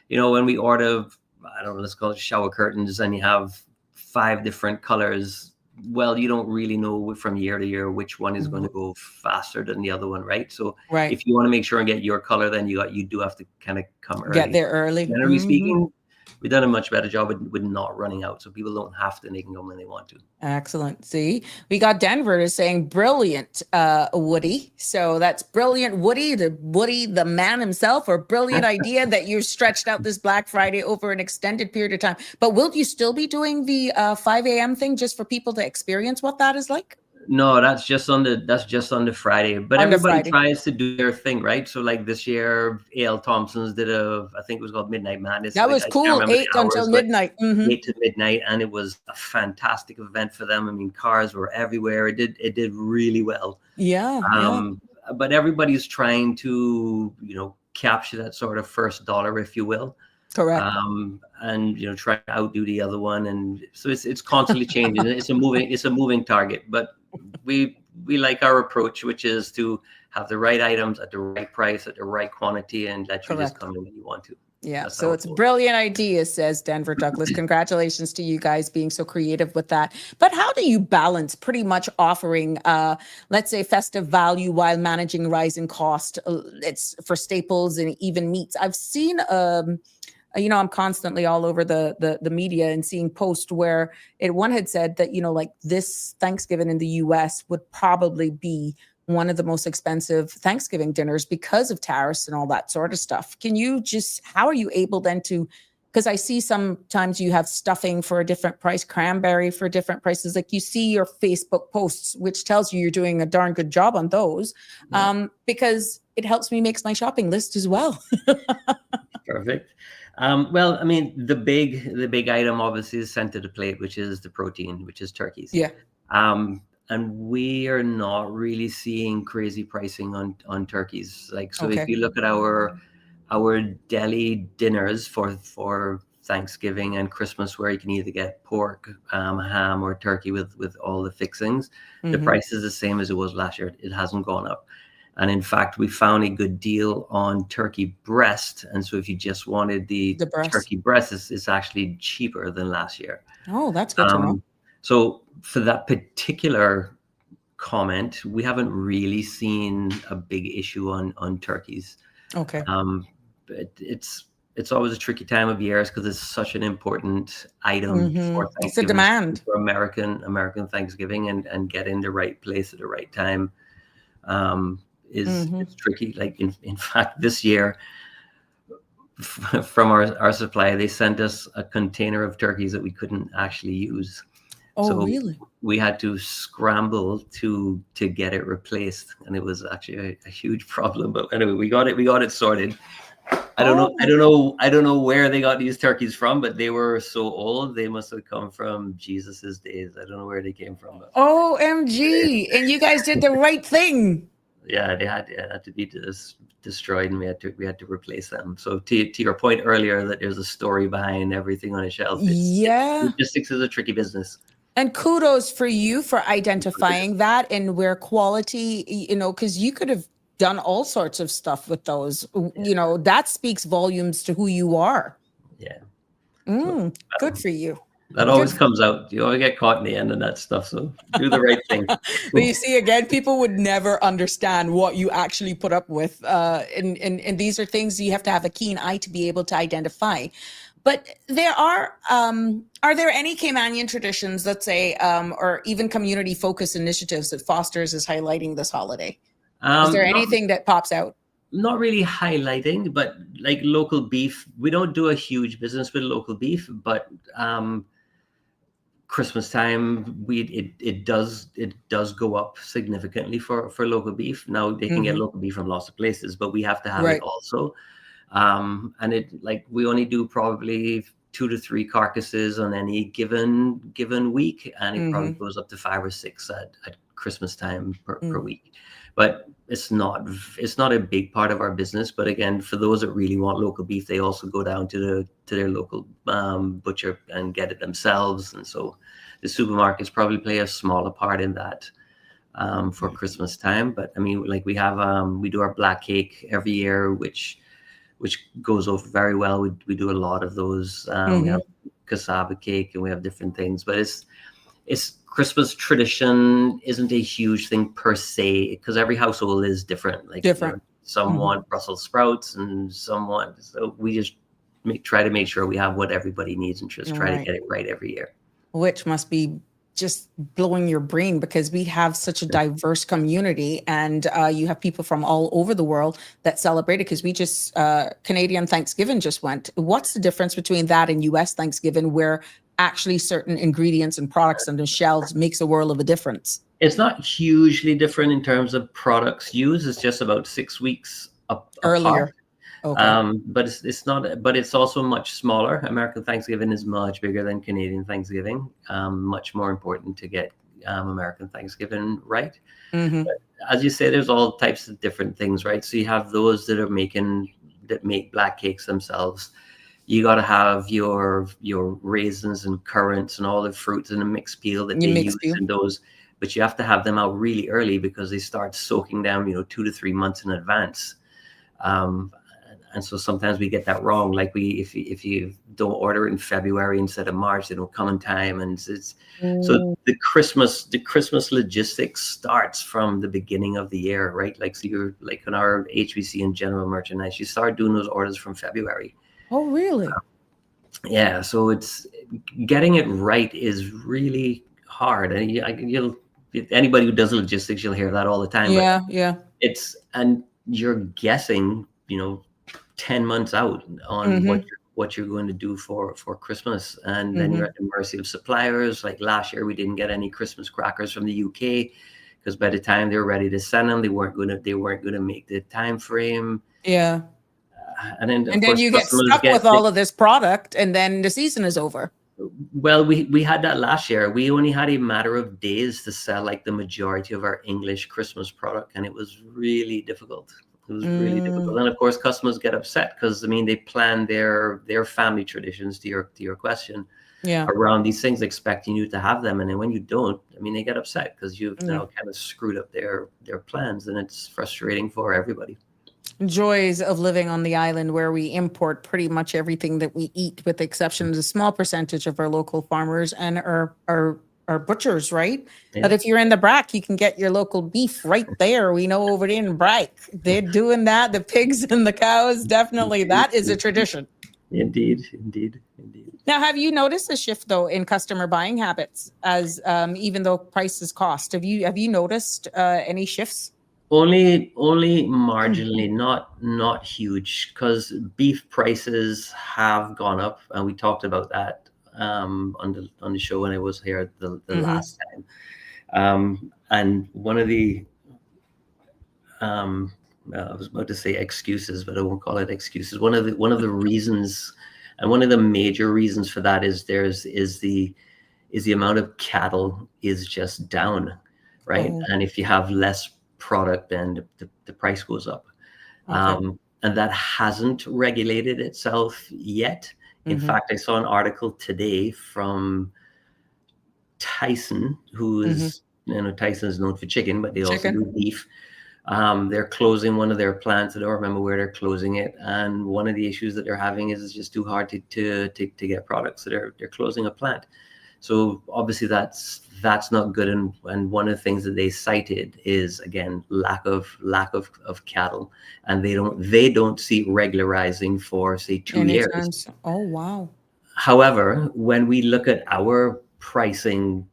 when we order, I don't know, let's call it shower curtains, and you have 5 different colors. Well, you don't really know from year to year which one is going to go faster than the other one, right? So if you want to make sure and get your color, then you do have to kind of come early. Get there early. Generally speaking, we've done a much better job with not running out, so people don't have to. They can come when they want to. Excellent. See, we got Denver is saying brilliant, Woody. So that's brilliant, Woody, the man himself, or brilliant idea that you stretched out this Black Friday over an extended period of time. But will you still be doing the 5 a.m. thing just for people to experience what that is like? No, that's just on the Friday. But everybody tries to do their thing, right? So like this year, A.L. Thompson's did I think it was called Midnight Madness. That was cool, 8 until midnight. 8 to midnight, and it was a fantastic event for them. Cars were everywhere. It did really well. Yeah. But everybody's trying to, capture that sort of first dollar, if you will. Correct. And try to outdo the other one, and so it's constantly changing. It's a moving target, but we we like our approach, which is to have the right items at the right price, at the right quantity, and let you just Correct. come in when you want to. Yeah, That's so our it's a approach. brilliant idea, says Denver Douglas. Congratulations to you guys being so creative with that. But how do you balance pretty much offering, let's say, festive value while managing rising cost? It's for staples and even meats. I've seen, I'm constantly all over the media and seeing posts where one had said that, like this Thanksgiving in the US would probably be one of the most expensive Thanksgiving dinners because of tariffs and all that sort of stuff. How are you able then to, because I see sometimes you have stuffing for a different price, cranberry for different prices. Like you see your Facebook posts, which tells you you're doing a darn good job on those, because it helps me make my shopping list as well. Perfect. Well, I mean, the big item obviously is center to plate, which is the protein, which is turkeys. Yeah. And we are not really seeing crazy pricing on turkeys. Like, so Okay. if you look at our deli dinners for Thanksgiving and Christmas, where you can either get pork, ham, or turkey with all the fixings, the price is the same as it was last year. It hasn't gone up. And in fact, we found a good deal on turkey breast. And so if you just wanted the breast. turkey breast, it's actually cheaper than last year. Oh, that's good to know. So for that particular comment, we haven't really seen a big issue on turkeys. Okay. But it's always a tricky time of year because it's such an important item for Thanksgiving. It's a demand for American Thanksgiving, and getting the right place at the right time is tricky. Like in fact, this year from our supply, they sent us a container of turkeys that we couldn't actually use. Oh, so really? We had to scramble to get it replaced, and it was actually a huge problem. But anyway, we got it sorted. I don't know where they got these turkeys from, but they were so old. They must have come from Jesus's days. I don't know where they came from. But OMG! And you guys did the right thing. Yeah, they had to be destroyed, and we had to replace them. So to your point earlier, that there's a story behind everything on a shelf. Logistics is a tricky business. And kudos for you for identifying that and where quality, because you could have done all sorts of stuff with those. That speaks volumes to who you are. Yeah. Good for you. That always comes out. You always get caught in the end of that stuff. So do the right thing. But you see, again, people would never understand what you actually put up with. And these are things you have to have a keen eye to be able to identify. But there are there any Caymanian traditions, let's say, or even community focus initiatives that Foster's is highlighting this holiday? Is there anything that pops out? Not really highlighting, but like local beef. We don't do a huge business with local beef, but Christmas time, it does go up significantly for local beef. Now they can get local beef from lots of places, but we have to have it also. And we only do probably 2 to 3 carcasses on any given week, and it probably goes up to 5 or 6 at Christmas time per week. But it's not a big part of our business. But again, for those that really want local beef, they also go down to their local butcher and get it themselves. And so the supermarkets probably play a smaller part in that for Christmas time. But I mean, like we do our black cake every year, which goes over very well. We do a lot of those. We have cassava cake, and we have different things. But it's Christmas tradition isn't a huge thing per se, because every household is different. Some want Brussels sprouts, and so we just try to make sure we have what everybody needs, and just try to get it right every year. Which must be just blowing your brain, because we have such a diverse community, and you have people from all over the world that celebrate it. Because we just Canadian Thanksgiving just went. What's the difference between that and US Thanksgiving, where actually certain ingredients and products on the shelves makes a world of a difference? It's not hugely different in terms of products used. It's just about 6 weeks earlier. Okay. But it's not. But it's also much smaller. American Thanksgiving is much bigger than Canadian Thanksgiving. Much more important to get American Thanksgiving right. But as you say, there's all types of different things, right? So you have those that make black cakes themselves. You got to have your raisins and currants and all the fruits in a mixed peel that they use in those. but you have to have them out really early because they start soaking down, 2 to 3 months in advance. And so sometimes we get that wrong. Like if you don't order it in February instead of March, they don't come in time. And so the Christmas logistics starts from the beginning of the year, right? Like, so you're like on our HVC and general merchandise, you start doing those orders from February. Oh, really? Yeah. So it's getting it right is really hard. And you'll anybody who does logistics, you'll hear that all the time. Yeah, but yeah. and you're guessing, 10 months out on what you're going to do for Christmas, and then you're at the mercy of suppliers. Like last year, we didn't get any Christmas crackers from the UK because by the time they were ready to send them, they weren't gonna make the time frame. Yeah. And then of And then course you get customers stuck with all of this product, and then the season is over. Well, we had that last year. We only had a matter of days to sell like the majority of our English Christmas product, and it was really difficult. It was really difficult. And of course, customers get upset because they plan their family traditions, to your question, around these things, expecting you to have them. And then when you don't, they get upset because you've now kind of screwed up their plans, and it's frustrating for everybody. Joys of living on the island, where we import pretty much everything that we eat, with the exception of a small percentage of our local farmers and our butchers, right? Yeah. But if you're in the Brack, you can get your local beef right there. We know over there in Brack, they're doing that. The pigs and the cows, definitely. That is a tradition. Indeed. Now, have you noticed a shift though in customer buying habits, as even though prices cost? Have you noticed any shifts? Only marginally, not huge, because beef prices have gone up, and we talked about that on the show when I was here the last time. And one of the I was about to say excuses, but I won't call it excuses. One of the reasons, and one of the major reasons for that is the amount of cattle is just down, right? And if you have less product, then the price goes up. And that hasn't regulated itself yet. In fact, I saw an article today from Tyson, who is, Tyson is known for chicken, but they also do beef. They're closing one of their plants. I don't remember where they're closing it. And one of the issues that they're having is it's just too hard to get products. So they're closing a plant. So obviously that's not good. And one of the things that they cited is, again, lack of cattle, and they don't see regularizing for, say, 2 years. Oh, wow. However, when we look at our pricing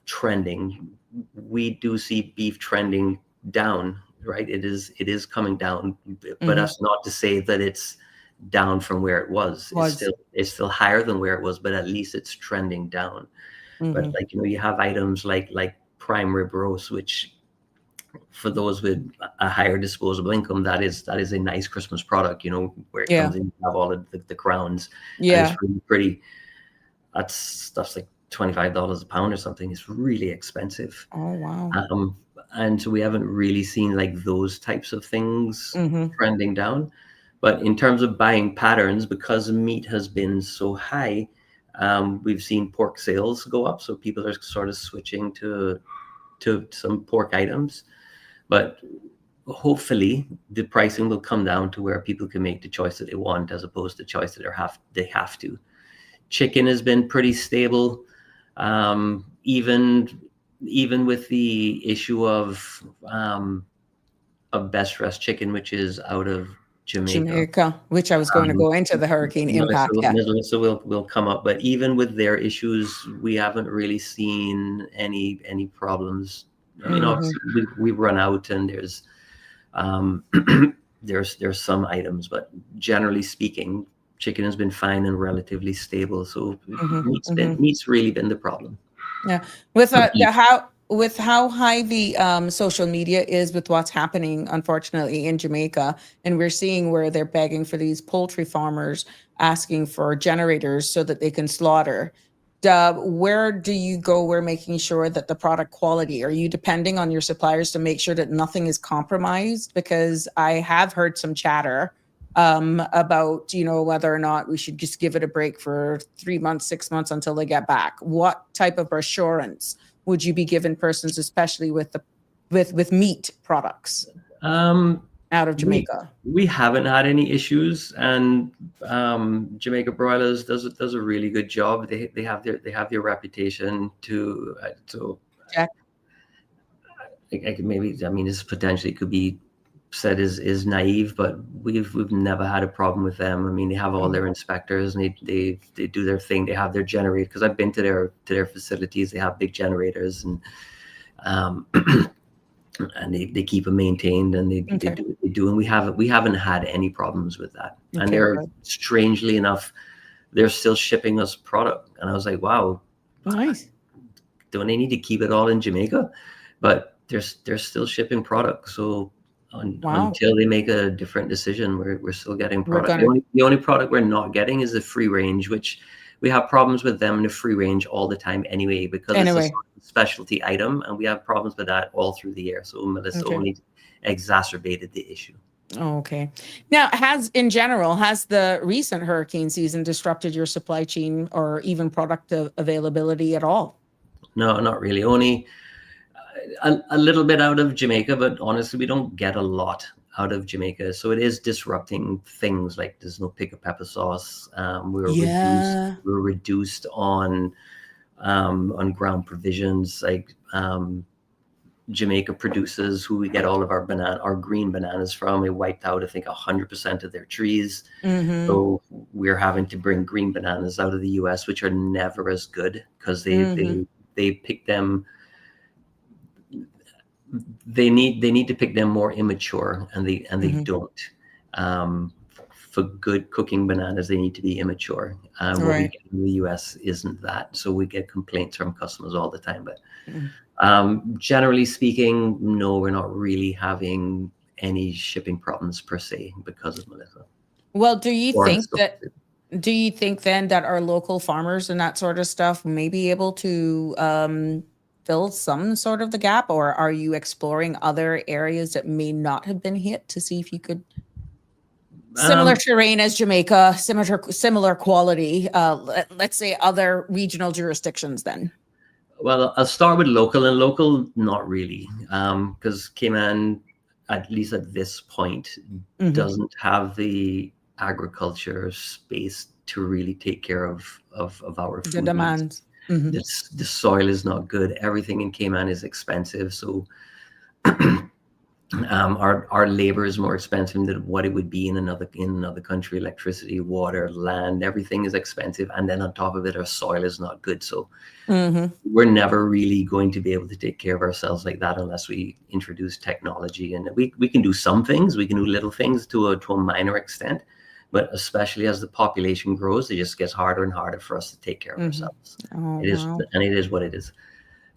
trending, we do see beef trending down, right? It is coming down, but that's not to say that it's down from where it was. It's still higher than where it was, but at least it's trending down. But like, you have items like prime rib roast, which for those with a higher disposable income, that is a nice Christmas product, where it comes in, you have all of the crowns. Yeah. It's really pretty. Stuff's like $25 a pound or something. It's really expensive. Oh, wow. And so we haven't really seen like those types of things trending down. But in terms of buying patterns, because meat has been so high, we've seen pork sales go up. So people are sort of switching to some pork items. But hopefully the pricing will come down to where people can make the choice that they want, as opposed to the choice that they have to. Chicken has been pretty stable, even with the issue of Best Dressed Chicken, which is out of Jamaica, which I was going to go into the hurricane impact. So we'll come up, but even with their issues, we haven't really seen any problems. Obviously we run out, and there's some items, but generally speaking, chicken has been fine and relatively stable. So meat's really been the problem. Yeah, with how high the social media is with what's happening, unfortunately, in Jamaica, and we're seeing where they're begging for these poultry farmers, asking for generators so that they can slaughter. Where do you go? We're making sure that the product quality, are you depending on your suppliers to make sure that nothing is compromised? Because I have heard some chatter about, whether or not we should just give it a break for 3 months, 6 months until they get back. What type of assurance would you be giving persons, especially with the with meat products out of Jamaica? We haven't had any issues, and Jamaica Broilers does a really good job. They have their reputation to Jack? maybe, I mean, this potentially could be said is naive, but we've never had a problem with them. I mean, they have all their inspectors, and they do their thing. They have their generator, because I've been to their facilities. They have big generators, and and they keep them maintained, and they do what they do, and we haven't had any problems with that. And they're, strangely enough, they're still shipping us product, and I was like, wow, Nice. don't they need to keep it all in Jamaica? But they're still shipping product. So until they make a different decision, we're still getting product. The only product we're not getting is the free range, which we have problems with them in the free range all the time anyway, because it's a specialty item, and we have problems with that all through the year. So Melissa only exacerbated the issue. Okay. Now, has the recent hurricane season disrupted your supply chain or even product availability at all? No, not really. Only a little bit out of Jamaica, but honestly, we don't get a lot out of Jamaica. So it is disrupting things like there's no pick of pepper sauce. We're reduced on ground provisions. Like Jamaica producers, who we get all of our green bananas from, they wiped out, I think, 100% of their trees. So we're having to bring green bananas out of the US, which are never as good, because they pick them. They need to pick them more immature, and they don't. For good cooking bananas, they need to be immature. What we get in the US isn't that. So we get complaints from customers all the time. But generally speaking, no, we're not really having any shipping problems per se because of Melissa. Well, do you think then that our local farmers and that sort of stuff may be able to fill some sort of the gap, or are you exploring other areas that may not have been hit to see if you could similar terrain as Jamaica, similar quality, let's say other regional jurisdictions then? Well, I'll start with local, and local, not really, because Cayman, at least at this point, doesn't have the agriculture space to really take care of our food the demands. The soil is not good. Everything in Cayman is expensive. So our labor is more expensive than what it would be in another country. Electricity, water, land, everything is expensive. And then on top of it, our soil is not good. So we're never really going to be able to take care of ourselves like that unless we introduce technology. And we can do some things. We can do little things to a minor extent. But especially as the population grows, it just gets harder and harder for us to take care of ourselves. It is what it is.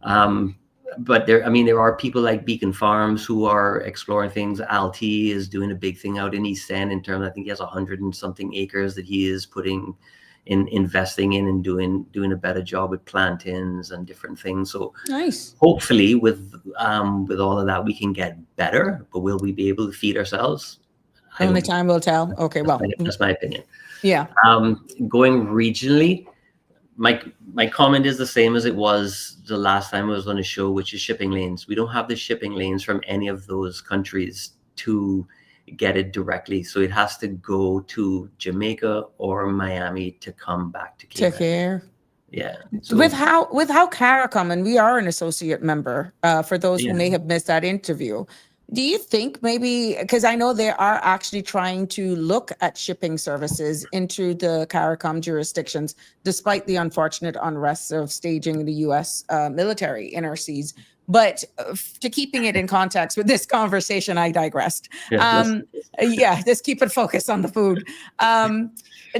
But there are people like Beacon Farms who are exploring things. Alti is doing a big thing out in East End in terms, I think he has 100 and something acres that he is investing in and doing a better job with plantains and different things. So nice. Hopefully with all of that, we can get better, but will we be able to feed ourselves? Only time will tell. Okay, well, that's my opinion. Yeah. Going regionally, my comment is the same as it was the last time I was on a show, which is shipping lanes. We don't have the shipping lanes from any of those countries to get it directly. So it has to go to Jamaica or Miami to come back to Cayman. Take care. Yeah. So, with how CARICOM, and we are an associate member, for those who may have missed that interview, do you think maybe, because I know they are actually trying to look at shipping services into the CARICOM jurisdictions, despite the unfortunate unrest of staging the U.S. Military in our seas. But to keeping it in context with this conversation, I digressed. Just keep it focused on the food.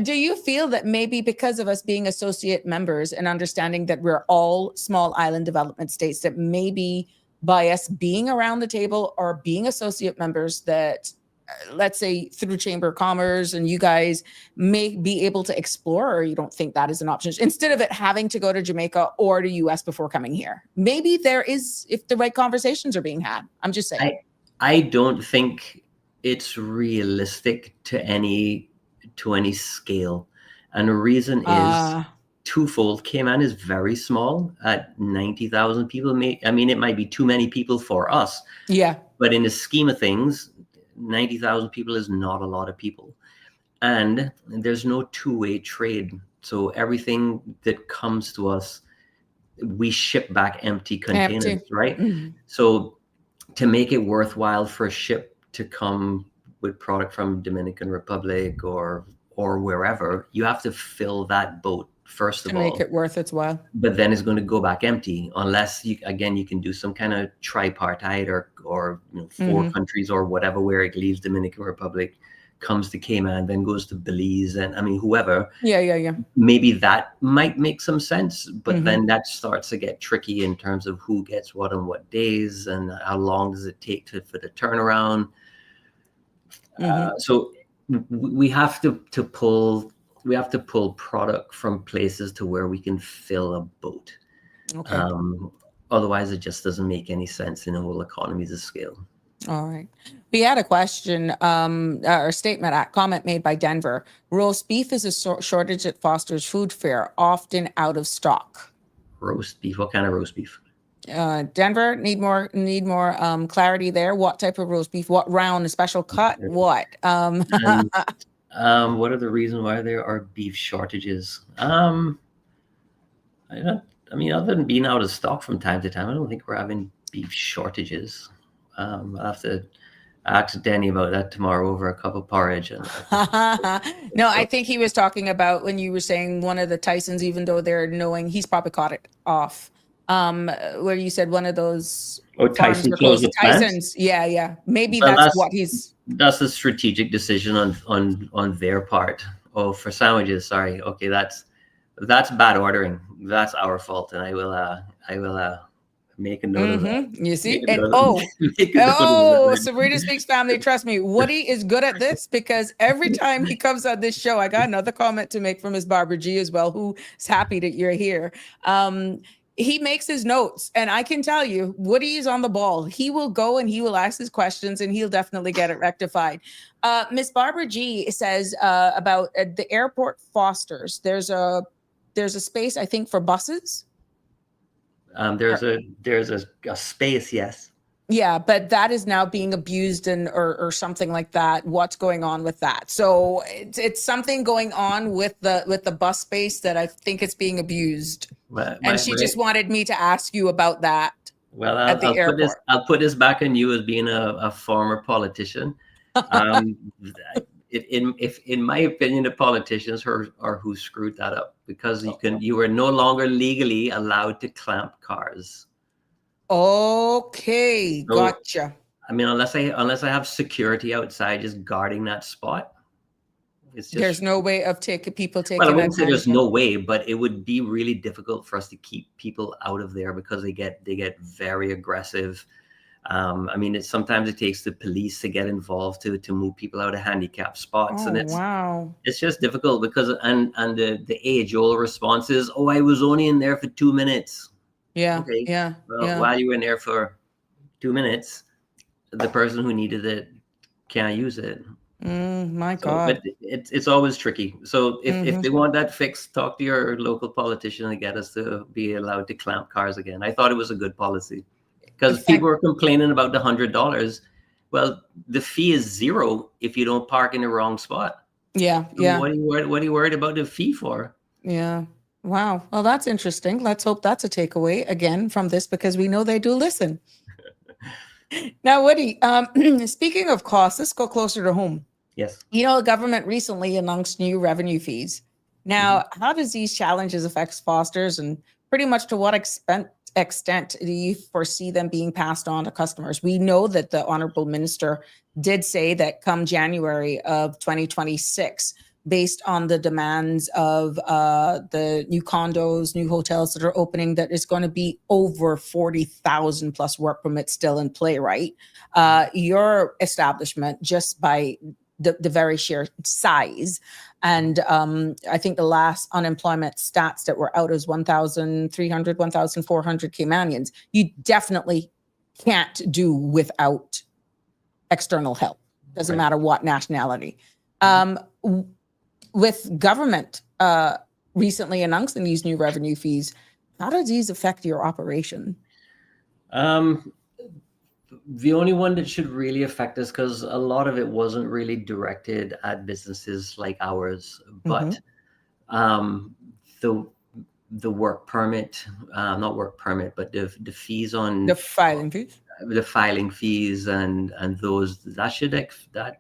Do you feel that maybe because of us being associate members and understanding that we're all small island development states, that maybe by us being around the table or being associate members, that let's say through Chamber of Commerce and you guys may be able to explore, or you don't think that is an option, instead of it having to go to Jamaica or to US before coming here? Maybe there is, if the right conversations are being had. I'm just saying. I don't think it's realistic to any scale. And the reason is twofold. Cayman is very small at 90,000 people. It might be too many people for us, Yeah. but in the scheme of things, 90,000 people is not a lot of people. And there's no two-way trade. So everything that comes to us, we ship back empty containers, Empty. right? Mhm. So to make it worthwhile for a ship to come with product from Dominican Republic or wherever, you have to fill that boat first To of make all. it worth its while. But then it's going to go back empty unless you can do some kind of tripartite or four countries or whatever, where it leaves Dominican Republic, comes to Cayman, then goes to Belize, and whoever. Yeah. Maybe that might make some sense, but then that starts to get tricky in terms of who gets what on what days and how long does it take for the turnaround. So we have to pull product from places to where we can fill a boat. Okay. Otherwise, it just doesn't make any sense in the whole economies of scale. All right. We had a question or statement, a comment made by Denver. Roast beef is a shortage at Foster's Food Fair, often out of stock. Roast beef? What kind of roast beef? Denver, need more clarity there. What type of roast beef? What round? A special cut? What? And, what are the reasons why there are beef shortages? Other than being out of stock from time to time, I don't think we're having beef shortages. I'll have to ask Danny about that tomorrow over a cup of porridge. No, I think he was talking about when you were saying one of the Tysons, even though they're knowing, he's probably caught it off. Where you said one of those Tyson were closed the plant? Tysons. Yeah. Maybe Well, that's what he's. That's a strategic decision on their part. Oh, for sandwiches, sorry. Okay, that's bad ordering. That's our fault, and I will make a note of that. You see, Make a and note of that. Sabrina Speaks family, trust me, Woody is good at this because every time he comes on this show, I got another comment to make from Miss Barbara G as well, who's happy that you're here. He makes his notes, and I can tell you, Woody is on the ball. He will go and he will ask his questions, and he'll definitely get it rectified. Miss Barbara G says about the airport Fosters. There's a space, I think, for buses. There's a space, yes. Yeah, but that is now being abused or something like that. What's going on with that? So it's something going on with the bus space that I think it's being abused. And she just wanted me to ask you about that. Well, at the airport. I'll put this back on you as being a former politician. In my opinion, the politicians are who screwed that up, because you were no longer legally allowed to clamp cars. Okay, So, gotcha. Unless I have security outside just guarding that spot, it's just, There's no way of people taking. well, I wouldn't say advantage there's no way, but it would be really difficult for us to keep people out of there because they get very aggressive. Sometimes it takes the police to get involved to move people out of handicapped spots, and it's just difficult because the age-old response is, "Oh, I was only in there for 2 minutes." Yeah, okay. yeah. While you were in there for 2 minutes, the person who needed it can't use it. My God. But it's always tricky. So if they want that fixed, talk to your local politician and get us to be allowed to clamp cars again. I thought it was a good policy because people were complaining about the $100. Well, the fee is $0 if you don't park in the wrong spot. Yeah, So yeah. What are you worried about the fee for? Yeah. Wow. Well, that's interesting. Let's hope that's a takeaway again from this, because we know they do listen. Now, Woody, speaking of costs, let's go closer to home. Yes. The government recently announced new revenue fees. Now, how does these challenges affect Fosters, and pretty much to what extent do you foresee them being passed on to customers? We know that the Honorable Minister did say that come January of 2026, based on the demands of the new condos, new hotels that are opening, that is going to be over 40,000 plus work permits still in play, right? Your establishment, just by the very sheer size. And I think the last unemployment stats that were out is 1,300, 1,400 Caymanians. You definitely can't do without external help. Doesn't matter what nationality. With government recently announcing these new revenue fees. How do these affect your operation? The only one that should really affect us, because a lot of it wasn't really directed at businesses like ours, but the work permit, not work permit, but the fees on The filing fees? the filing fees and those that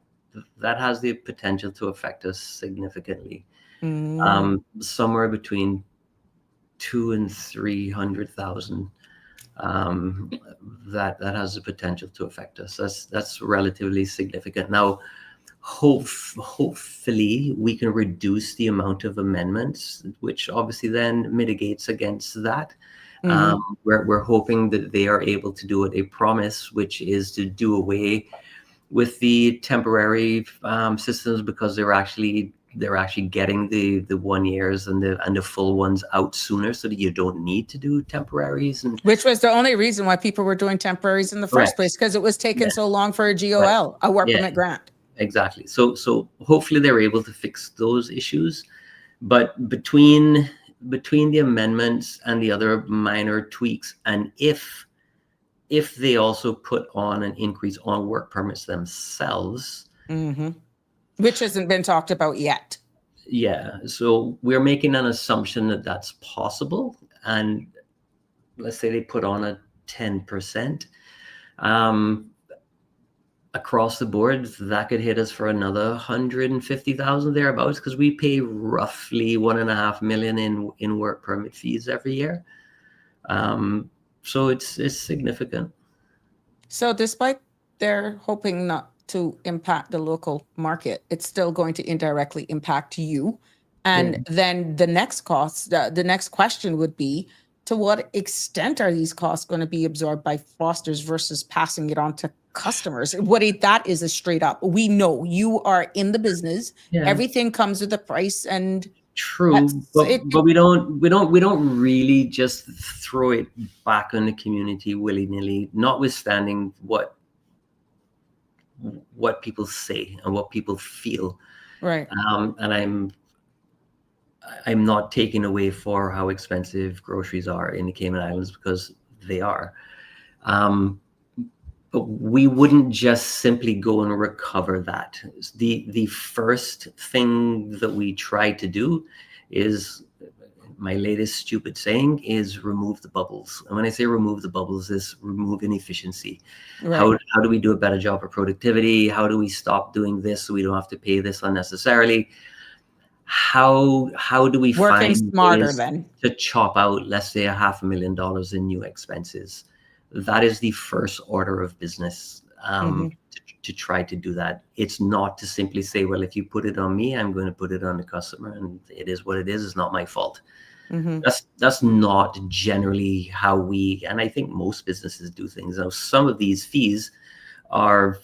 has the potential to affect us significantly. Somewhere between 200,000 and 300,000. That has the potential to affect us. That's relatively significant. Now, hopefully we can reduce the amount of amendments, which obviously then mitigates against that. We're hoping that they are able to do what they promise, which is to do away with the temporary systems, because they're actually getting the 1 years and the full ones out sooner, so that you don't need to do temporaries. And which was the only reason why people were doing temporaries in the first place, because it was taking so long for a GOL, a work permit grant. Exactly. So hopefully they're able to fix those issues. But between the amendments and the other minor tweaks, and if they also put on an increase on work permits themselves, which hasn't been talked about yet. Yeah. So we're making an assumption that that's possible. And let's say they put on a 10%. Across the board, that could hit us for another 150,000 thereabouts, because we pay roughly $1.5 million in work permit fees every year. So it's significant. So despite they're hoping not to impact the local market, it's still going to indirectly impact you. And then the next question would be, to what extent are these costs going to be absorbed by Foster's versus passing it on to customers? That is a straight up, we know you are in the business. Everything comes with a price, and true, but we don't really just throw it back on the community willy-nilly, notwithstanding what people say and what people feel. Right. And I'm not taking away for how expensive groceries are in the Cayman Islands, because they are. But we wouldn't just simply go and recover that. The first thing that we try to do is, my latest stupid saying is, remove the bubbles. And when I say remove the bubbles, is remove inefficiency. Right. How do we do a better job of productivity? How do we stop doing this so we don't have to pay this unnecessarily? How do we working find smarter ways then to chop out, let's say, $500,000 in new expenses? That is the first order of business, to try to do that. It's not to simply say, well, if you put it on me, I'm going to put it on the customer, and it is what it is. It's not my fault. That's not generally how we, and I think most businesses do things. Now, some of these fees are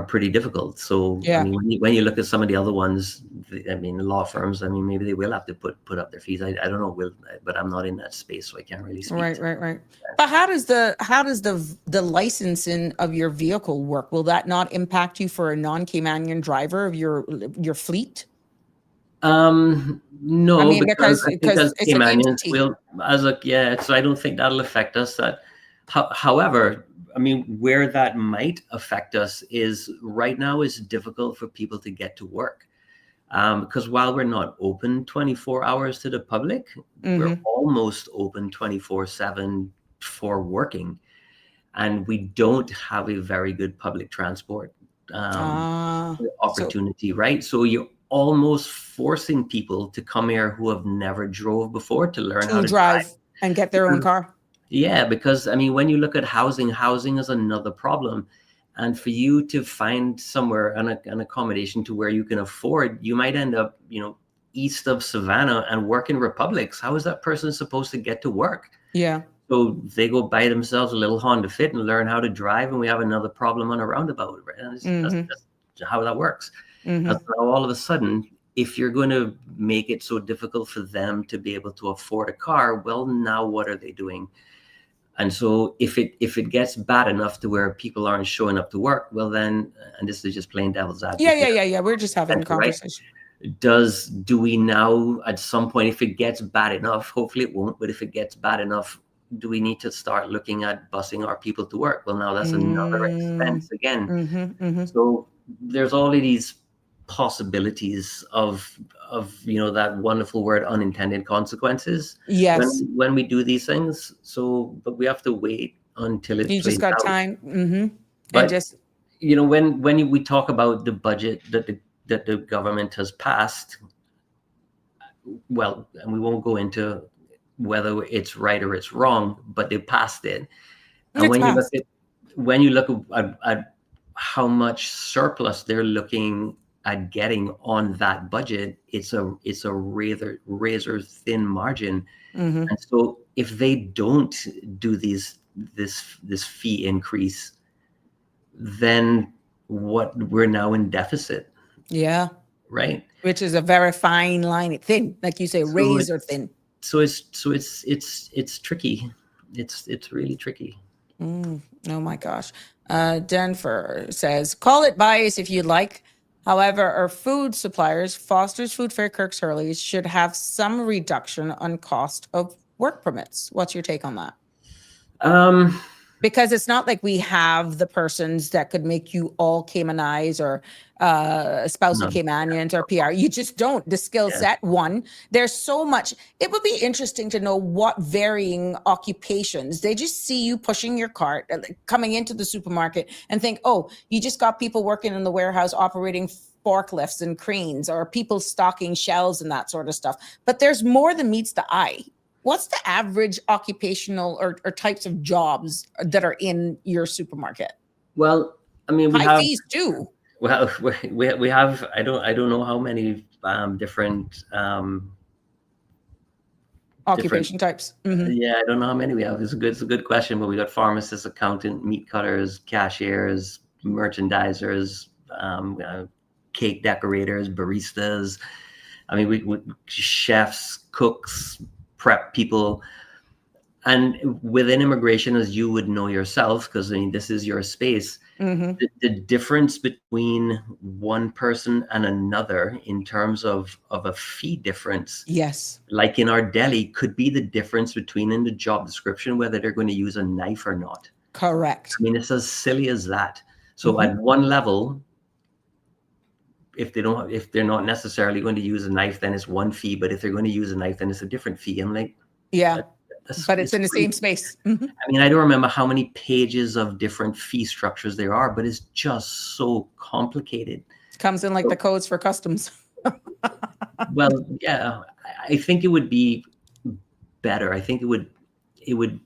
pretty difficult. So I mean, when you look at some of the other ones, I mean, law firms, I mean, maybe they will have to put up their fees. I don't know, but I'm not in that space, so I can't really speak. Right. But how does the licensing of your vehicle work? Will that not impact you for a non-Caymanian driver of your fleet? No, I mean, because it's Caymanians will, so I don't think that'll affect us. However, I mean, where that might affect us is right now is difficult for people to get to work. Because while we're not open 24 hours to the public, we're almost open 24/7 for working. And we don't have a very good public transport opportunity, right? So you're almost forcing people to come here who have never drove before to learn how to drive and get their own car. Yeah, because I mean, when you look at housing is another problem. And for you to find somewhere an accommodation to where you can afford, you might end up, east of Savannah and work in Republics. How is that person supposed to get to work? Yeah. So they go buy themselves a little Honda Fit and learn how to drive, and we have another problem on a roundabout, right? And that's how that works. And so all of a sudden, if you're going to make it so difficult for them to be able to afford a car, well, now what are they doing? And so if it gets bad enough to where people aren't showing up to work, well then, and this is just plain devil's advocate. Yeah. We're just having a conversation. do we now at some point, if it gets bad enough, hopefully it won't, but if it gets bad enough, do we need to start looking at busing our people to work? Well, now that's another expense again. So there's all of these possibilities of that wonderful word, unintended consequences. Yes. When we do these things. So, but we have to wait until it You plays just got out. time. And But just, when we talk about the budget that the government has passed, well, and we won't go into whether it's right or it's wrong, but they passed it. And it's passed. when you look at how much surplus they're looking at getting on that budget, it's a razor thin margin. And so if they don't do this fee increase, then we're now in deficit. Yeah. Right. Which is a very fine line, thin, like you say, razor thin. So it's tricky. It's really tricky. Oh my gosh. Denver says, call it bias if you'd like. However, our food suppliers, Foster's Food Fair, Kirk's Hurley's, should have some reduction on cost of work permits. What's your take on that? Because it's not like we have the persons that could make you all Caymanize or spousal Caymanians or PR. You just don't. The skill set, one, there's so much. It would be interesting to know what varying occupations. They just see you pushing your cart, coming into the supermarket and think, oh, you just got people working in the warehouse operating forklifts and cranes, or people stocking shelves and that sort of stuff. But there's more than meets the eye. What's the average occupational or types of jobs that are in your supermarket? Well, I mean, we high have fees too. Well, we have. I don't know how many different occupation types. Yeah, I don't know how many we have. It's a good question. But we got pharmacists, accountant, meat cutters, cashiers, merchandisers, cake decorators, baristas. I mean, we chefs, cooks, prep people. And within immigration, as you would know yourself, because I mean, this is your space, the difference between one person and another in terms of a fee difference, yes, like in our deli, could be the difference between in the job description whether they're going to use a knife or not. Correct. I mean, it's as silly as that. So at one level, if they're not necessarily going to use a knife, then it's one fee. But if they're going to use a knife, then it's a different fee. I'm like, yeah. But it's in the same space. I mean, I don't remember how many pages of different fee structures there are, but it's just so complicated. Comes in like the codes for customs. Well, yeah, I think it would be better. I think it would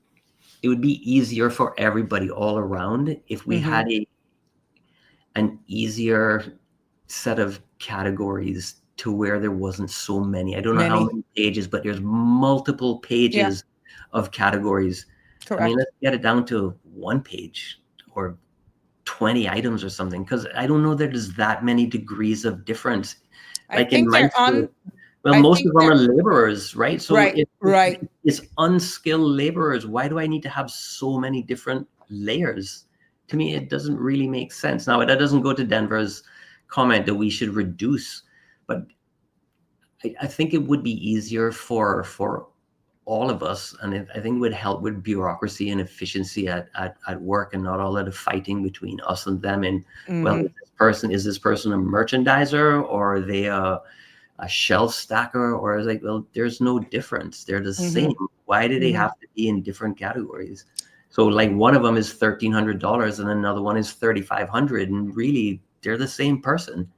be easier for everybody all around if we had an easier set of categories to where there wasn't so many. I don't know how many pages, but there's multiple pages of categories. Correct. I mean, let's get it down to one page or 20 items or something, because I don't know that there's that many degrees of difference. Like in my school, well, most of them are laborers, right? So it's unskilled laborers. Why do I need to have so many different layers? To me, it doesn't really make sense. Now, that doesn't go to Denver's comment that we should reduce, but I think it would be easier for all of us, and I think it would help with bureaucracy and efficiency at work, and not all of the fighting between us and them. And well, is this person a merchandiser, or are they a shelf stacker, or is like, well, there's no difference. They're the same. Why do they have to be in different categories? So like one of them is $1,300 and another one is $3,500, and really they're the same person.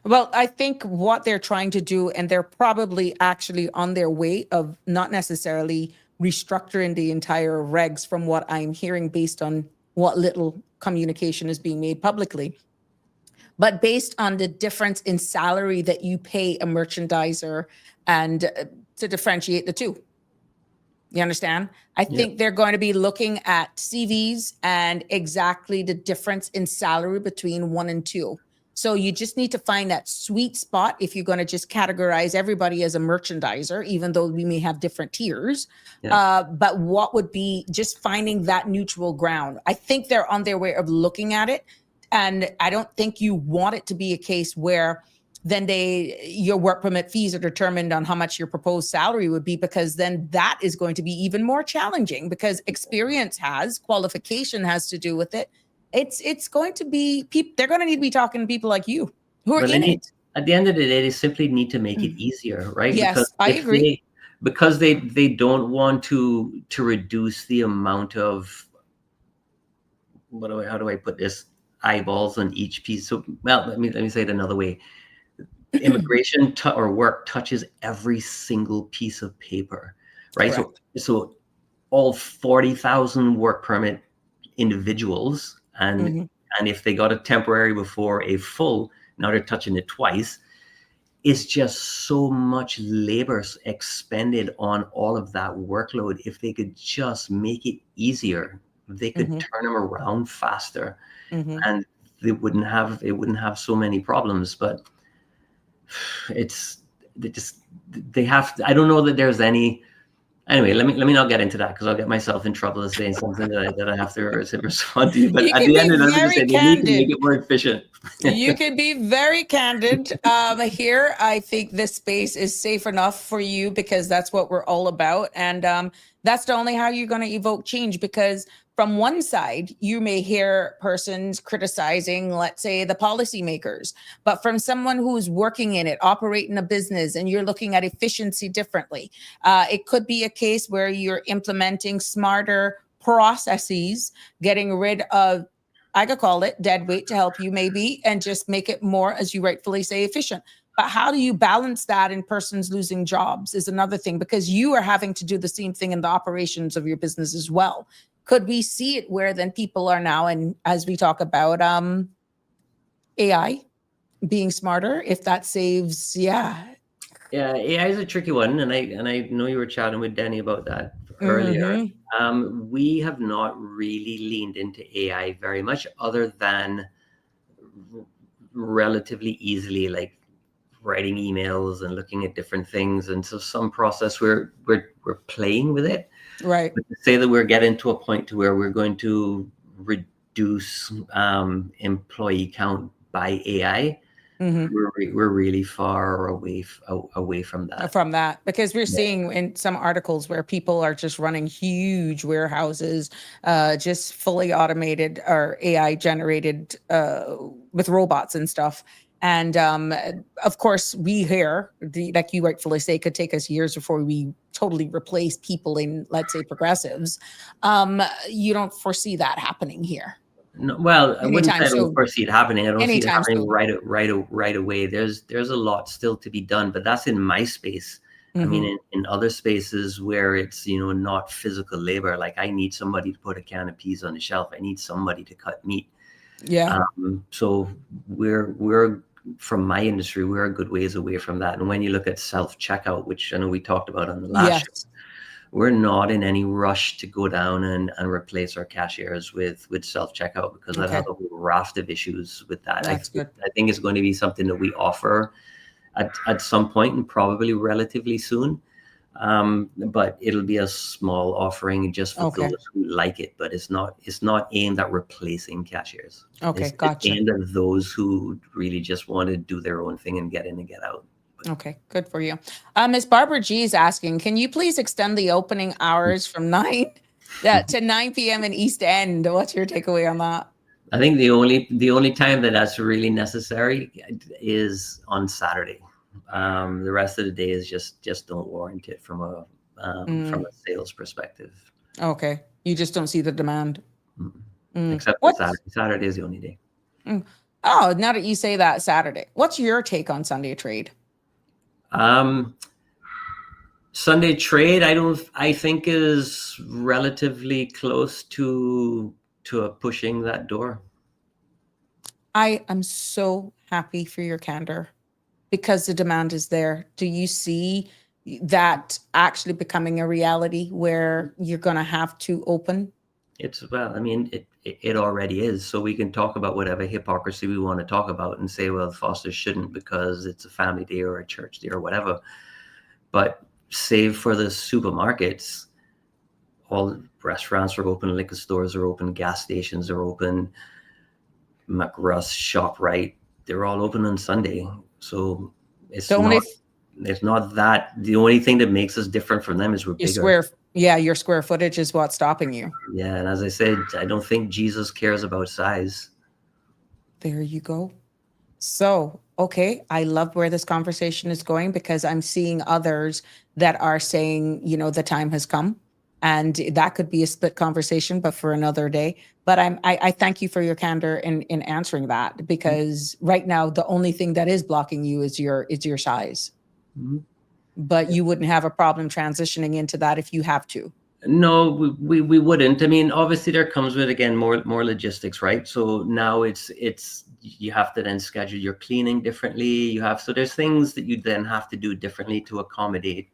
Well, I think what they're trying to do, and they're probably actually on their way of not necessarily restructuring the entire regs from what I'm hearing based on what little communication is being made publicly, but based on the difference in salary that you pay a merchandiser and to differentiate the two. You understand? I think they're going to be looking at CVs and exactly the difference in salary between 1 and 2. So you just need to find that sweet spot if you're going to just categorize everybody as a merchandiser, even though we may have different tiers. But what would be just finding that neutral ground? I think they're on their way of looking at it. And I don't think you want it to be a case where then your work permit fees are determined on how much your proposed salary would be, because then that is going to be even more challenging, because qualification has to do with it. It's going to be they're going to need to be talking to people like you who are Well, in it. at the end of the day, they simply need to make it easier, right? Yes, I agree. Because they don't want to reduce the amount of, how do I put this, eyeballs on each piece. So, well, let me say it another way. Immigration or work touches every single piece of paper, right? Correct. So all 40,000 work permit individuals, and if they got a temporary before a full, now they're touching it twice. It's just so much labor expended on all of that workload. If they could just make it easier, they could turn them around faster, and it wouldn't have so many problems. But they have to, I don't know that there's any. Anyway, let me not get into that, because I'll get myself in trouble saying something that I have to respond to. But at the end of the day, they need to make it more efficient. You can be very candid. Here, I think this space is safe enough for you, because that's what we're all about. And that's the only how you're going to evoke change, because from one side, you may hear persons criticizing, let's say, the policymakers, but from someone who's working in it, operating a business, and you're looking at efficiency differently. It could be a case where you're implementing smarter processes, getting rid of, I could call it dead weight to help you maybe, and just make it more, as you rightfully say, efficient. But how do you balance that in persons losing jobs is another thing, because you are having to do the same thing in the operations of your business as well. Could we see it where then people are now, and as we talk about AI being smarter, if that saves, Yeah, AI is a tricky one, and I know you were chatting with Danny about that earlier. We have not really leaned into AI very much, other than relatively easily, like writing emails and looking at different things. And so some process we're playing with it. Right. But to say that we're getting to a point to where we're going to reduce employee count by AI, we're really far away from that. Because we're seeing in some articles where people are just running huge warehouses, just fully automated or AI generated with robots and stuff. And of course, we hear, like you rightfully say, could take us years before we totally replace people in, let's say, progressives. You don't foresee that happening here? No, well, I wouldn't say I don't foresee it happening. I don't see it happening soon. right away. There's a lot still to be done, but that's in my space. I mean, in other spaces where it's, not physical labor, like I need somebody to put a can of peas on the shelf. I need somebody to cut meat. Yeah. So we're from my industry, we're a good ways away from that. And when you look at self-checkout, which I know we talked about on the last show, we're not in any rush to go down and replace our cashiers with self-checkout, because that has a whole raft of issues with that. I think it's going to be something that we offer at some point, and probably relatively soon. But it'll be a small offering just for those who like it, but it's not aimed at replacing cashiers. Okay, gotcha. It's aimed at those who really just want to do their own thing and get in and get out. Okay, good for you. Miss Barbara G is asking, can you please extend the opening hours from 9 to 9 p.m. in East End? What's your takeaway on that? I think the only time that's really necessary is on Saturday. The rest of the day is just don't warrant it from a sales perspective. Okay, you just don't see the demand. Except for Saturday. Saturday is the only day. Oh, now that you say that, Saturday. What's your take on Sunday trade? Sunday trade, I think is relatively close to pushing that door. I am so happy for your candor, because the demand is there. Do you see that actually becoming a reality where you're going to have to open? It already is. So we can talk about whatever hypocrisy we want to talk about and say, well, Foster shouldn't because it's a family day or a church day or whatever. But save for the supermarkets, all restaurants are open, liquor stores are open, gas stations are open, McRuss, ShopRite, they're all open on Sunday. So it's The only not it's not that. The only thing that makes us different from them is we're bigger. your square footage is what's stopping you. Yeah, and as I said, I don't think Jesus cares about size. There you go. So, okay, I love where this conversation is going because I'm seeing others that are saying, the time has come. And that could be a split conversation, but for another day. But I thank you for your candor in answering that, because right now the only thing that is blocking you is your size. Mhm. But you wouldn't have a problem transitioning into that if you have to. No, we wouldn't. I mean, obviously there comes with, again, more logistics, right? So now it's you have to then schedule your cleaning differently. So there's things that you then have to do differently to accommodate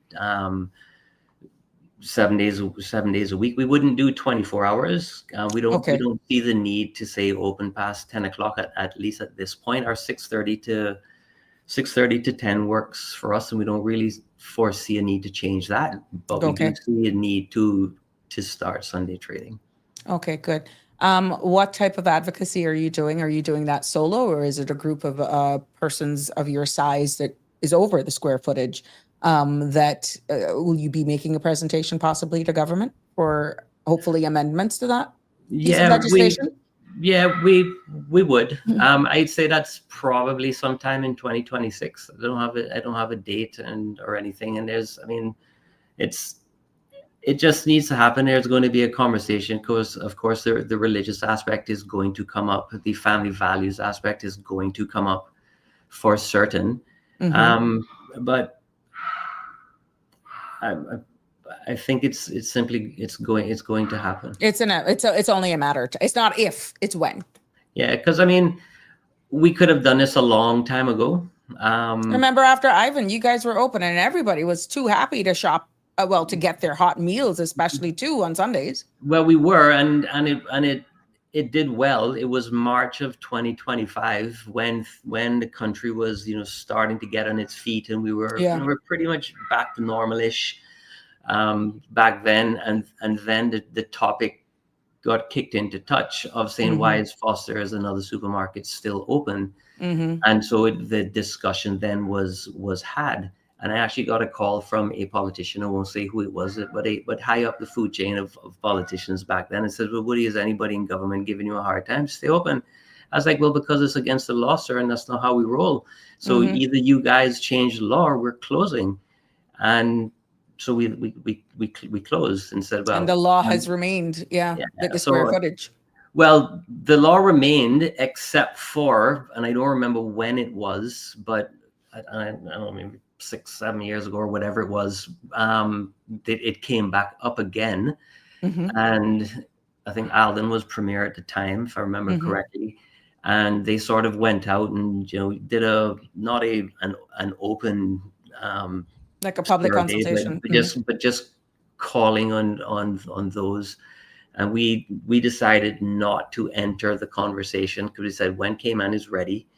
7 days a week. We wouldn't do 24 hours. We don't see the need to say open past 10 o'clock at least at this point. Our 6:30 to 10 works for us, and we don't really foresee a need to change that, but we do see a need to start Sunday trading. Okay, good. What type of advocacy are you doing? Are you doing that solo, or is it a group of persons of your size that is over the square footage? Will you be making a presentation possibly to government for hopefully amendments to that piece of legislation? We would. I'd say that's probably sometime in 2026. I don't have a date or anything. And it just needs to happen. There's going to be a conversation because, of course, the religious aspect is going to come up. The family values aspect is going to come up for certain. But I think it's going to happen. It's only a matter. It's not if, it's when. Yeah, because we could have done this a long time ago. Remember after Ivan, you guys were open and everybody was too happy to shop. To get their hot meals, especially too on Sundays. Well, we were, and it did well. It was March of 2025 when the country was starting to get on its feet, and we were pretty much back to normalish back then. And then the topic got kicked into touch of saying, why is Foster's and other supermarkets still open? And so the discussion then was had. And I actually got a call from a politician. I won't say who it was, but high up the food chain of politicians back then. And said, well, Woody, is anybody in government giving you a hard time? Stay open. I was like, well, because it's against the law, sir, and that's not how we roll. So either you guys change the law or we're closing. And so we closed and said, well. And the law has remained, the square footage. Well, the law remained except for, and I don't remember when it was, but I don't know, maybe 6-7 years ago or whatever it was, it came back up again. And I think Alden was premier at the time, if I remember correctly. And they sort of went out and did not an open like a public consultation, but just calling on those. And we decided not to enter the conversation because we said when Cayman is ready,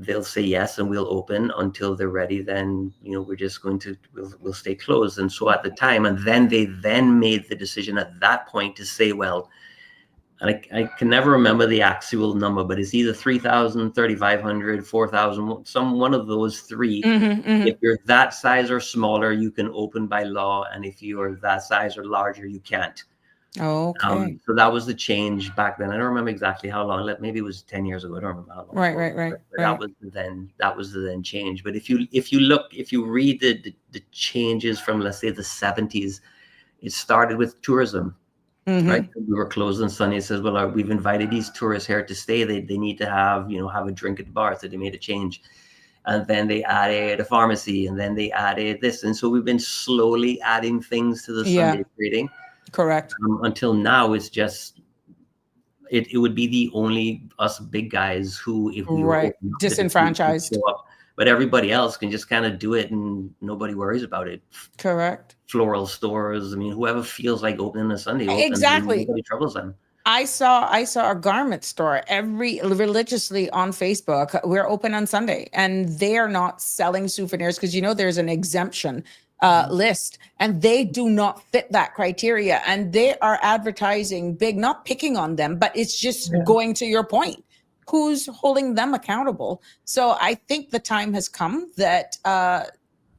they'll say yes and we'll open. Until they're ready, then we're just going to we'll stay closed. And so at the time, and then they made the decision at that point to say, well, and I can never remember the actual number, but it's either 3,000, 3,500, 4,000, one of those three. If you're that size or smaller, you can open by law, and if you're that size or larger, you can't. Okay. So that was the change back then. I don't remember exactly how long. Maybe it was 10 years ago. I don't remember how long. Right. But that was the then change. But if you read the changes from, let's say, the 70s, it started with tourism. Right, we were closed on Sunday. It says, well, we've invited these tourists here to stay. They need to have a drink at the bar. So they made a change. And then they added a pharmacy, and then they added this. And so we've been slowly adding things to the Sunday trading. Correct. Until now, it's just, it would be the only us big guys who, if we were disenfranchised. But everybody else can just kind of do it and nobody worries about it. Correct. Floral stores. Whoever feels like opening a Sunday opens. Exactly. Nobody troubles them. I saw a garment store religiously on Facebook. We're open on Sunday, and they are not selling souvenirs because there's an exemption list, and they do not fit that criteria. And they are advertising big, not picking on them, but it's just going to your point. who's holding them accountable? So I think the time has come that,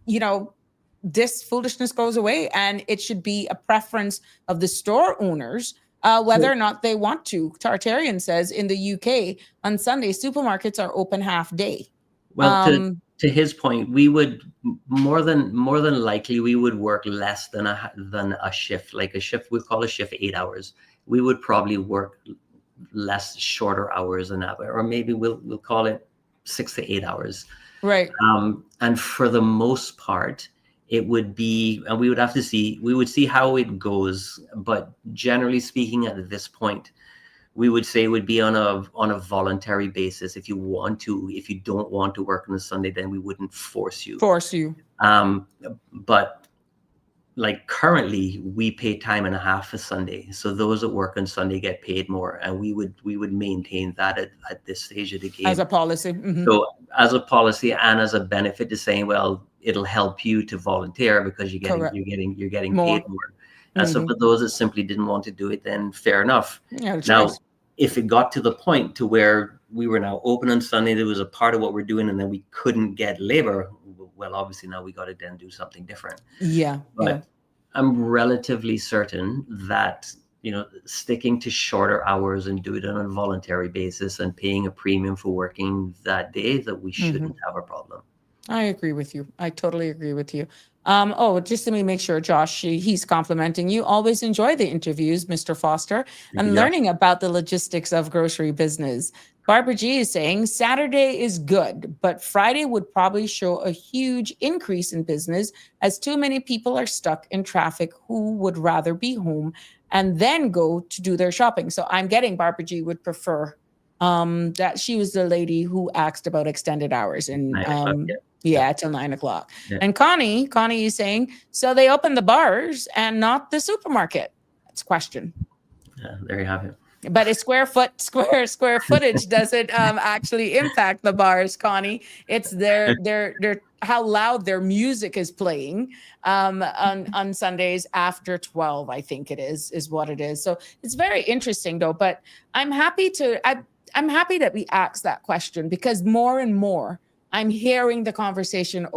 you know, this foolishness goes away, and it should be a preference of the store owners whether or not they want to. Tartarian says in the UK on Sunday, supermarkets are open half day. Well, to his point, we would more than likely we would work less than a shift. Like a shift, we call a shift 8 hours. We would probably work less, shorter hours than that, or maybe we'll call it 6 to 8 hours. Right. And for the most part, it would be, and we would see how it goes. But generally speaking, at this point, we would say it would be on a voluntary basis. If you want to, if you don't want to work on a Sunday, then we wouldn't force you. But like currently, we pay time and a half for Sunday, so those that work on Sunday get paid more, and we would maintain that at this stage of the game as a policy. Mm-hmm. So as a policy and as a benefit to saying, well, it'll help you to volunteer because you're getting more. paid more. And so for those that simply didn't want to do it, then fair enough. Yeah, now, if it got to the point to where we were now open on Sunday, there was a part of what we're doing, and then we couldn't get labor, well, obviously now we got to then do something different. Yeah. But I'm relatively certain that, you know, sticking to shorter hours and do it on a voluntary basis and paying a premium for working that day, that we shouldn't have a problem. I agree with you. I totally agree with you. Just let me make sure, Josh, he's complimenting you. Always enjoy the interviews, Mr. Foster, and learning about the logistics of grocery business. Barbara G is saying Saturday is good, but Friday would probably show a huge increase in business as too many people are stuck in traffic who would rather be home and then go to do their shopping. So I'm getting Barbara G would prefer that she was the lady who asked about extended hours and till 9 o'clock. Yeah. And Connie is saying, so they open the bars and not the supermarket. That's a question. Yeah, there you have it. But a square footage doesn't actually impact the bars, Connie. It's their how loud their music is playing on Sundays after 12, I think it is what it is. So it's very interesting though. But I'm happy that we asked that question, because more and more I'm hearing the conversation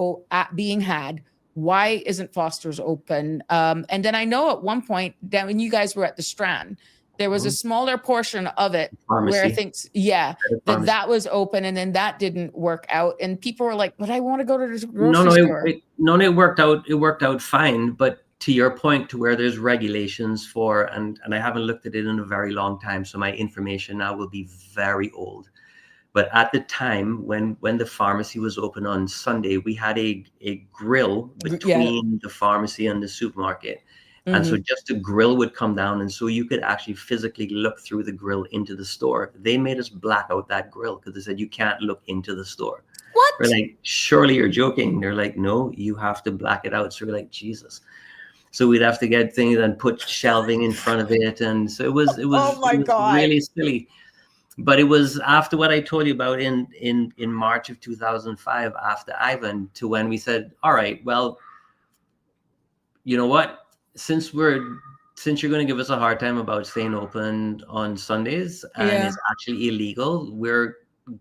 being had. Why isn't Foster's open? And then I know at one point that when you guys were at the Strand, there was a smaller portion of it where I think, that was open, and then that didn't work out. And people were like, but I want to go to the grocery store. It worked out fine. But to your point, to where there's regulations for, and I haven't looked at it in a very long time, so my information now will be very old. But at the time when the pharmacy was open on Sunday, we had a grill between the pharmacy and the supermarket. And so just the grill would come down, and so you could actually physically look through the grill into the store. They made us black out that grill because they said you can't look into the store. What? We're like, surely you're joking. They're like, no, you have to black it out. So we're like, Jesus. So we'd have to get things and put shelving in front of it, and so it was God. Really silly. But it was after what I told you about in March of 2005, after Ivan, to when we said, all right, well, you know what? Since you're going to give us a hard time about staying open on Sundays and it's actually illegal, we're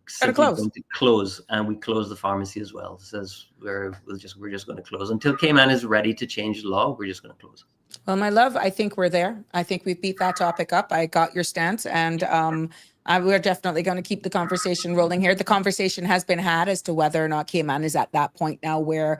simply going to close, and we close the pharmacy as well. It says we're just going to close until Cayman is ready to change the law. We're just going to close. Well, my love, I think we're there. I think we've beat that topic up. I got your stance, and we're definitely going to keep the conversation rolling here. The conversation has been had as to whether or not Cayman is at that point now where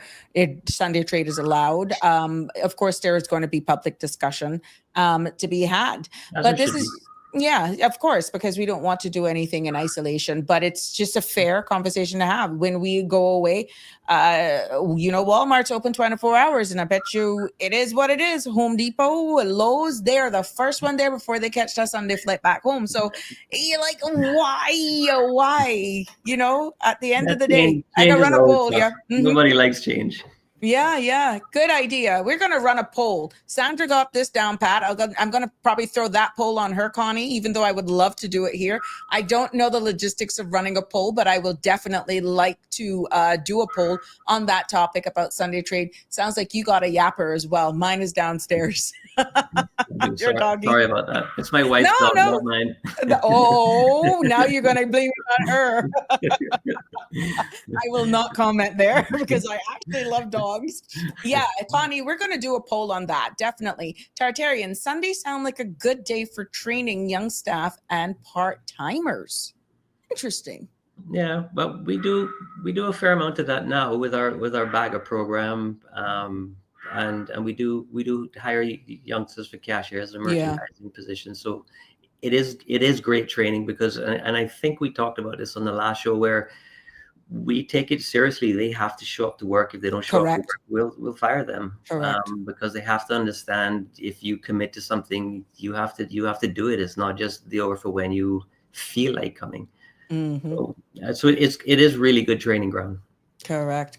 Sunday trade is allowed. Of course, there is going to be public discussion to be had. But this is... Yeah, of course, because we don't want to do anything in isolation, but it's just a fair conversation to have when we go away. Walmart's open 24 hours, and I bet you it is what it is. Home Depot, Lowe's, they're the first one there before they catch us on their flight back home. So you're like, why? You know, at the end of the day, I can run a poll. Yeah. Nobody likes change. Yeah. Good idea. We're going to run a poll. Sandra got this down pat. I'm going to probably throw that poll on her, Connie, even though I would love to do it here. I don't know the logistics of running a poll, but I will definitely like to do a poll on that topic about Sunday trade. Sounds like you got a yapper as well. Mine is downstairs. Your doggy. Sorry about that. It's my wife's dog, No. not mine. Oh, now you're going to blame it on her. I will not comment there because I actually love dogs. Yeah, Connie, we're going to do a poll on that. Definitely. Tartarian, Sundays sound like a good day for training young staff and part-timers. Interesting. Yeah, but we do a fair amount of that now with our bagger program, and we do hire youngsters for cashiers and merchandising positions. So it is great training because, and I think we talked about this on the last show where we take it seriously. They have to show up to work. If they don't show up to work, we'll fire them. Because they have to understand if you commit to something, you have to do it. It's not just the over for when you feel like coming. Mm-hmm. So it is really good training ground. Correct.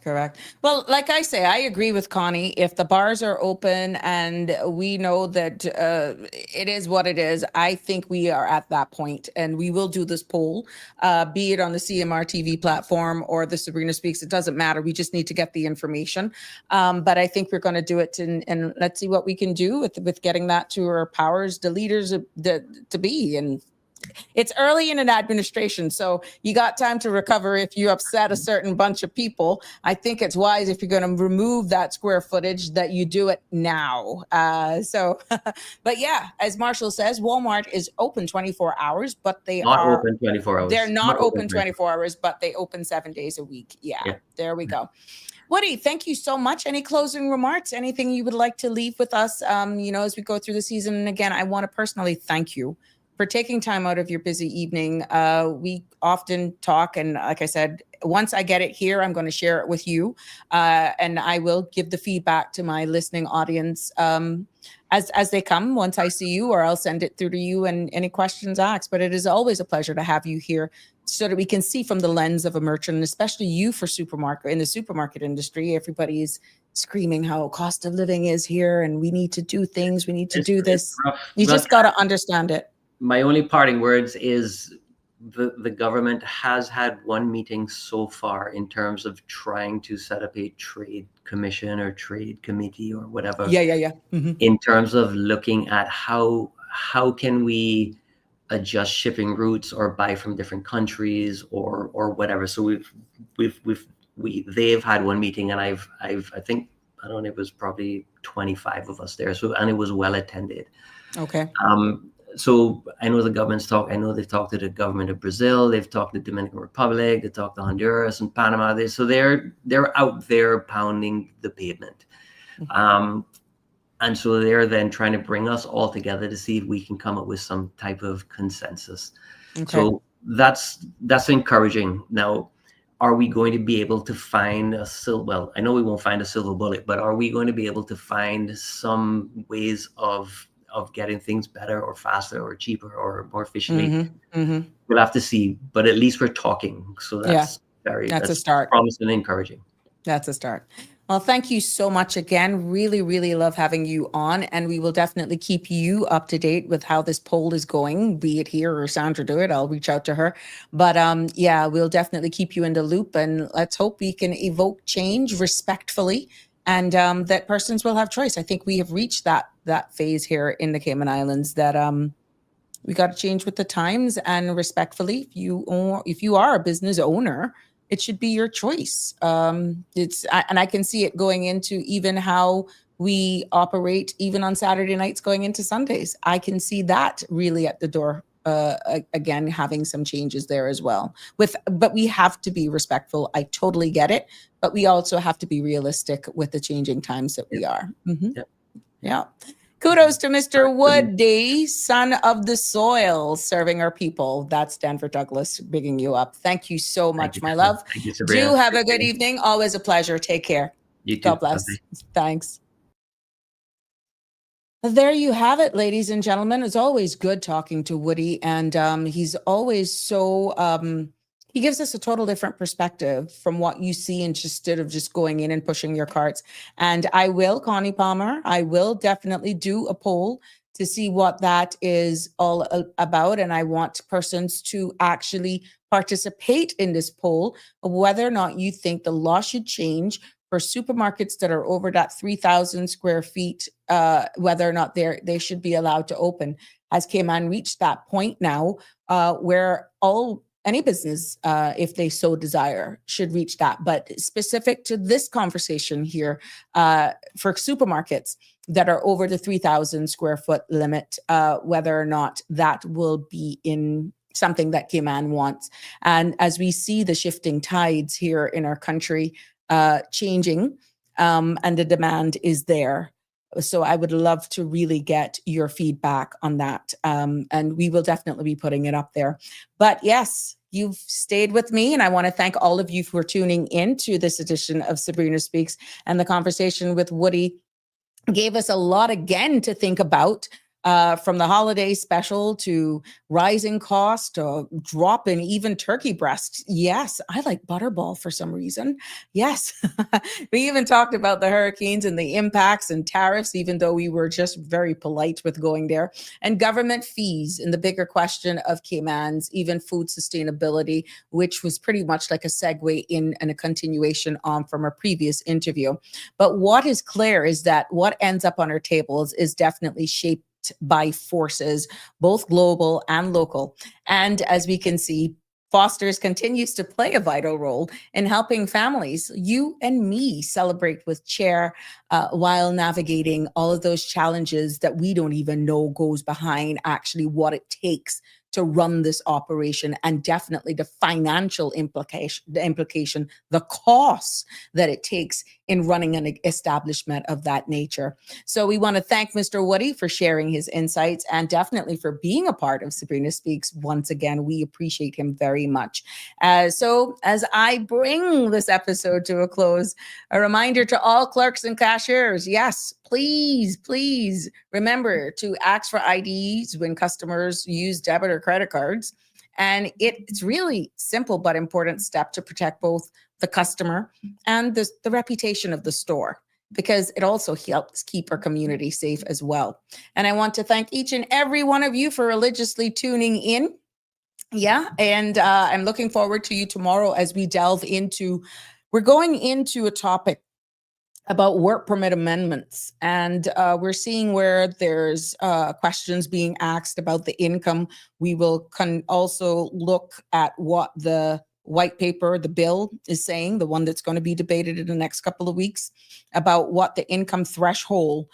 Well, like I say, I agree with Connie. If the bars are open and we know that it is what it is, I think we are at that point, and we will do this poll, be it on the CMR TV platform or the Sabrina Speaks. It doesn't matter. We just need to get the information. But I think we're going to do it, and let's see what we can do with getting that to our powers, the leaders to be. And it's early in an administration, so you got time to recover if you upset a certain bunch of people. I think it's wise, if you're going to remove that square footage, that you do it now. But yeah, as Marshall says, Walmart is open 24 hours, but they not are open 24 hours. They're not open 24 hours, but they open 7 days a week. Yeah. There we go. Woody, thank you so much. Any closing remarks? Anything you would like to leave with us, as we go through the season? And again, I want to personally thank you for taking time out of your busy evening. We often talk, and like I said, once I get it here, I'm going to share it with you, and I will give the feedback to my listening audience as they come once I see you, or I'll send it through to you and any questions asked. But it is always a pleasure to have you here so that we can see from the lens of a merchant, and especially you for in the supermarket industry. Everybody's screaming how cost of living is here, and we need to do things. We need to do this. You just got to understand it. My only parting words is the government has had one meeting so far in terms of trying to set up a trade commission or trade committee or whatever. Yeah. Mm-hmm. In terms of looking at how can we adjust shipping routes or buy from different countries or whatever. So they've had one meeting, and I think, I don't know, it was probably 25 of us there. So, and it was well attended. Okay. So I know the government's I know they've talked to the government of Brazil, they've talked to the Dominican Republic, they talked to Honduras and Panama. They're out there pounding the pavement. Mm-hmm. And so they're then trying to bring us all together to see if we can come up with some type of consensus. Okay. So that's encouraging. Now, are we going to be able to find well, I know we won't find a silver bullet, but are we going to be able to find some ways of getting things better or faster or cheaper or more efficiently? Mm-hmm. Mm-hmm. We'll have to see, but at least we're talking. So that's a start. Promising and encouraging. That's a start. Well, thank you so much again. Really, really love having you on, and we will definitely keep you up to date with how this poll is going, be it here or Sandra do it. I'll reach out to her. But we'll definitely keep you in the loop, and let's hope we can evoke change respectfully, and that persons will have choice. I think we have reached that phase here in the Cayman Islands, that we got to change with the times, and respectfully, if you are a business owner, it should be your choice. And I can see it going into even how we operate, even on Saturday nights going into Sundays. I can see that really at the door. Again, having some changes there as well. But we have to be respectful. I totally get it, but we also have to be realistic with the changing times that we are. Mm-hmm. Yeah. Kudos to Mr. Woody, son of the soil, serving our people. That's Denver Douglas, bigging you up. Thank you so much, my love. Thank you, Sabrina. Do have a good evening. Always a pleasure. Take care. You too. God bless. Thanks. There you have it, ladies and gentlemen. It's always good talking to Woody, and he's always so he gives us a total different perspective from what you see instead of just going in and pushing your carts. And I will, Connie Palmer, I will definitely do a poll to see what that is all about. And I want persons to actually participate in this poll of whether or not you think the law should change for supermarkets that are over that 3,000 square feet, whether or not they should be allowed to open. Has Cayman reached that point now where any business, if they so desire, should reach that? But specific to this conversation here, for supermarkets that are over the 3,000 square foot limit, whether or not that will be in something that Cayman wants. And as we see the shifting tides here in our country changing, and the demand is there. So I would love to really get your feedback on that. And we will definitely be putting it up there. But yes, you've stayed with me, and I want to thank all of you for tuning in to this edition of Sabrina Speaks. And the conversation with Woody gave us a lot again to think about, from the holiday special to rising cost, drop in even turkey breast. Yes, I like butterball for some reason. Yes, we even talked about the hurricanes and the impacts and tariffs, even though we were just very polite with going there, and government fees and the bigger question of Cayman's, even food sustainability, which was pretty much like a segue in and a continuation on from our previous interview. But what is clear is that what ends up on our tables is definitely shaped by forces, both global and local. And as we can see, Foster's continues to play a vital role in helping families, you and me, celebrate with cheer while navigating all of those challenges that we don't even know goes behind actually what it takes to run this operation, and definitely the financial implication, the costs that it takes in running an establishment of that nature. So we want to thank Mr. Woody for sharing his insights, and definitely for being a part of Sabrina Speaks. Once again, we appreciate him very much. So as I bring this episode to a close, a reminder to all clerks and cashiers, yes, please remember to ask for IDs when customers use debit or credit cards. And it's really simple but important step to protect both the customer and the reputation of the store, because it also helps keep our community safe as well. And I want to thank each and every one of you for religiously tuning in. Yeah, and I'm looking forward to you tomorrow as we we're going into a topic about work permit amendments. And we're seeing where there's questions being asked about the income. We will also look at what the white paper, the bill is saying, the one that's going to be debated in the next couple of weeks, about what the income threshold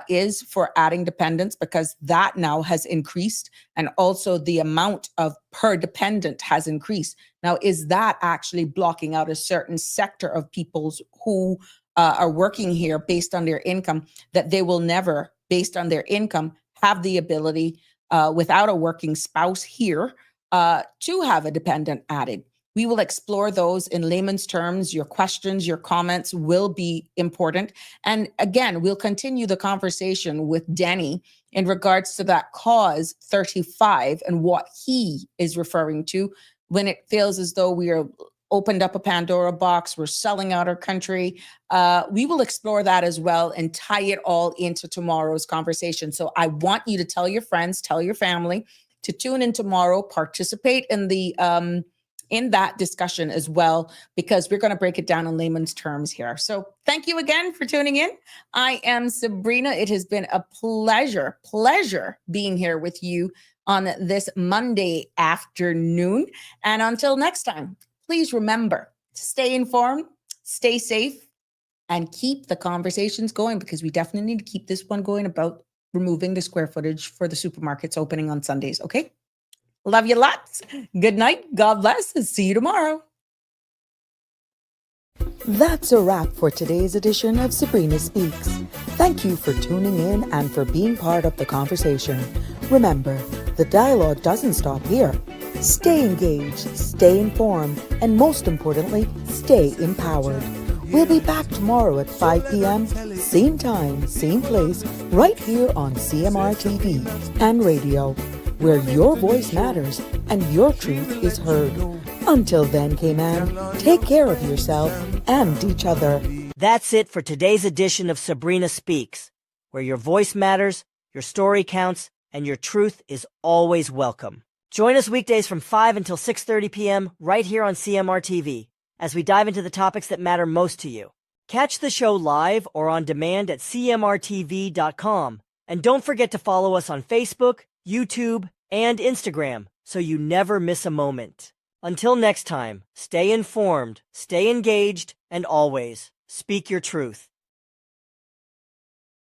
is for adding dependents, because that now has increased, and also the amount of per dependent has increased. Now, is that actually blocking out a certain sector of people who are working here based on their income, that they will never, based on their income, have the ability without a working spouse here to have a dependent added? We will explore those in layman's terms. Your questions, your comments will be important. And again, we'll continue the conversation with Denny in regards to that cause 35 and what he is referring to when it feels as though we are opened up a Pandora box, we're selling out our country. We will explore that as well and tie it all into tomorrow's conversation. So I want you to tell your friends, tell your family to tune in tomorrow, participate in that discussion as well, because we're going to break it down in layman's terms here. So thank you again for tuning in. I am Sabrina. It has been a pleasure being here with you on this Monday afternoon. And until next time, please remember to stay informed, stay safe, and keep the conversations going, because we definitely need to keep this one going about removing the square footage for the supermarkets opening on Sundays. Okay? Love you lots. Good night. God bless, and see you tomorrow. That's a wrap for today's edition of Sabrina Speaks. Thank you for tuning in and for being part of the conversation. Remember, the dialogue doesn't stop here. Stay engaged, stay informed, and most importantly, stay empowered. We'll be back tomorrow at 5 p.m., same time, same place, right here on CMR TV and radio, where your voice matters and your truth is heard. Until then, Cayman, take care of yourself and each other. That's it for today's edition of Sabrina Speaks, where your voice matters, your story counts, and your truth is always welcome. Join us weekdays from 5 until 6:30 p.m. right here on CMR TV as we dive into the topics that matter most to you. Catch the show live or on demand at cmrtv.com. And don't forget to follow us on Facebook, YouTube, and Instagram so you never miss a moment. Until next time, stay informed, stay engaged, and always speak your truth.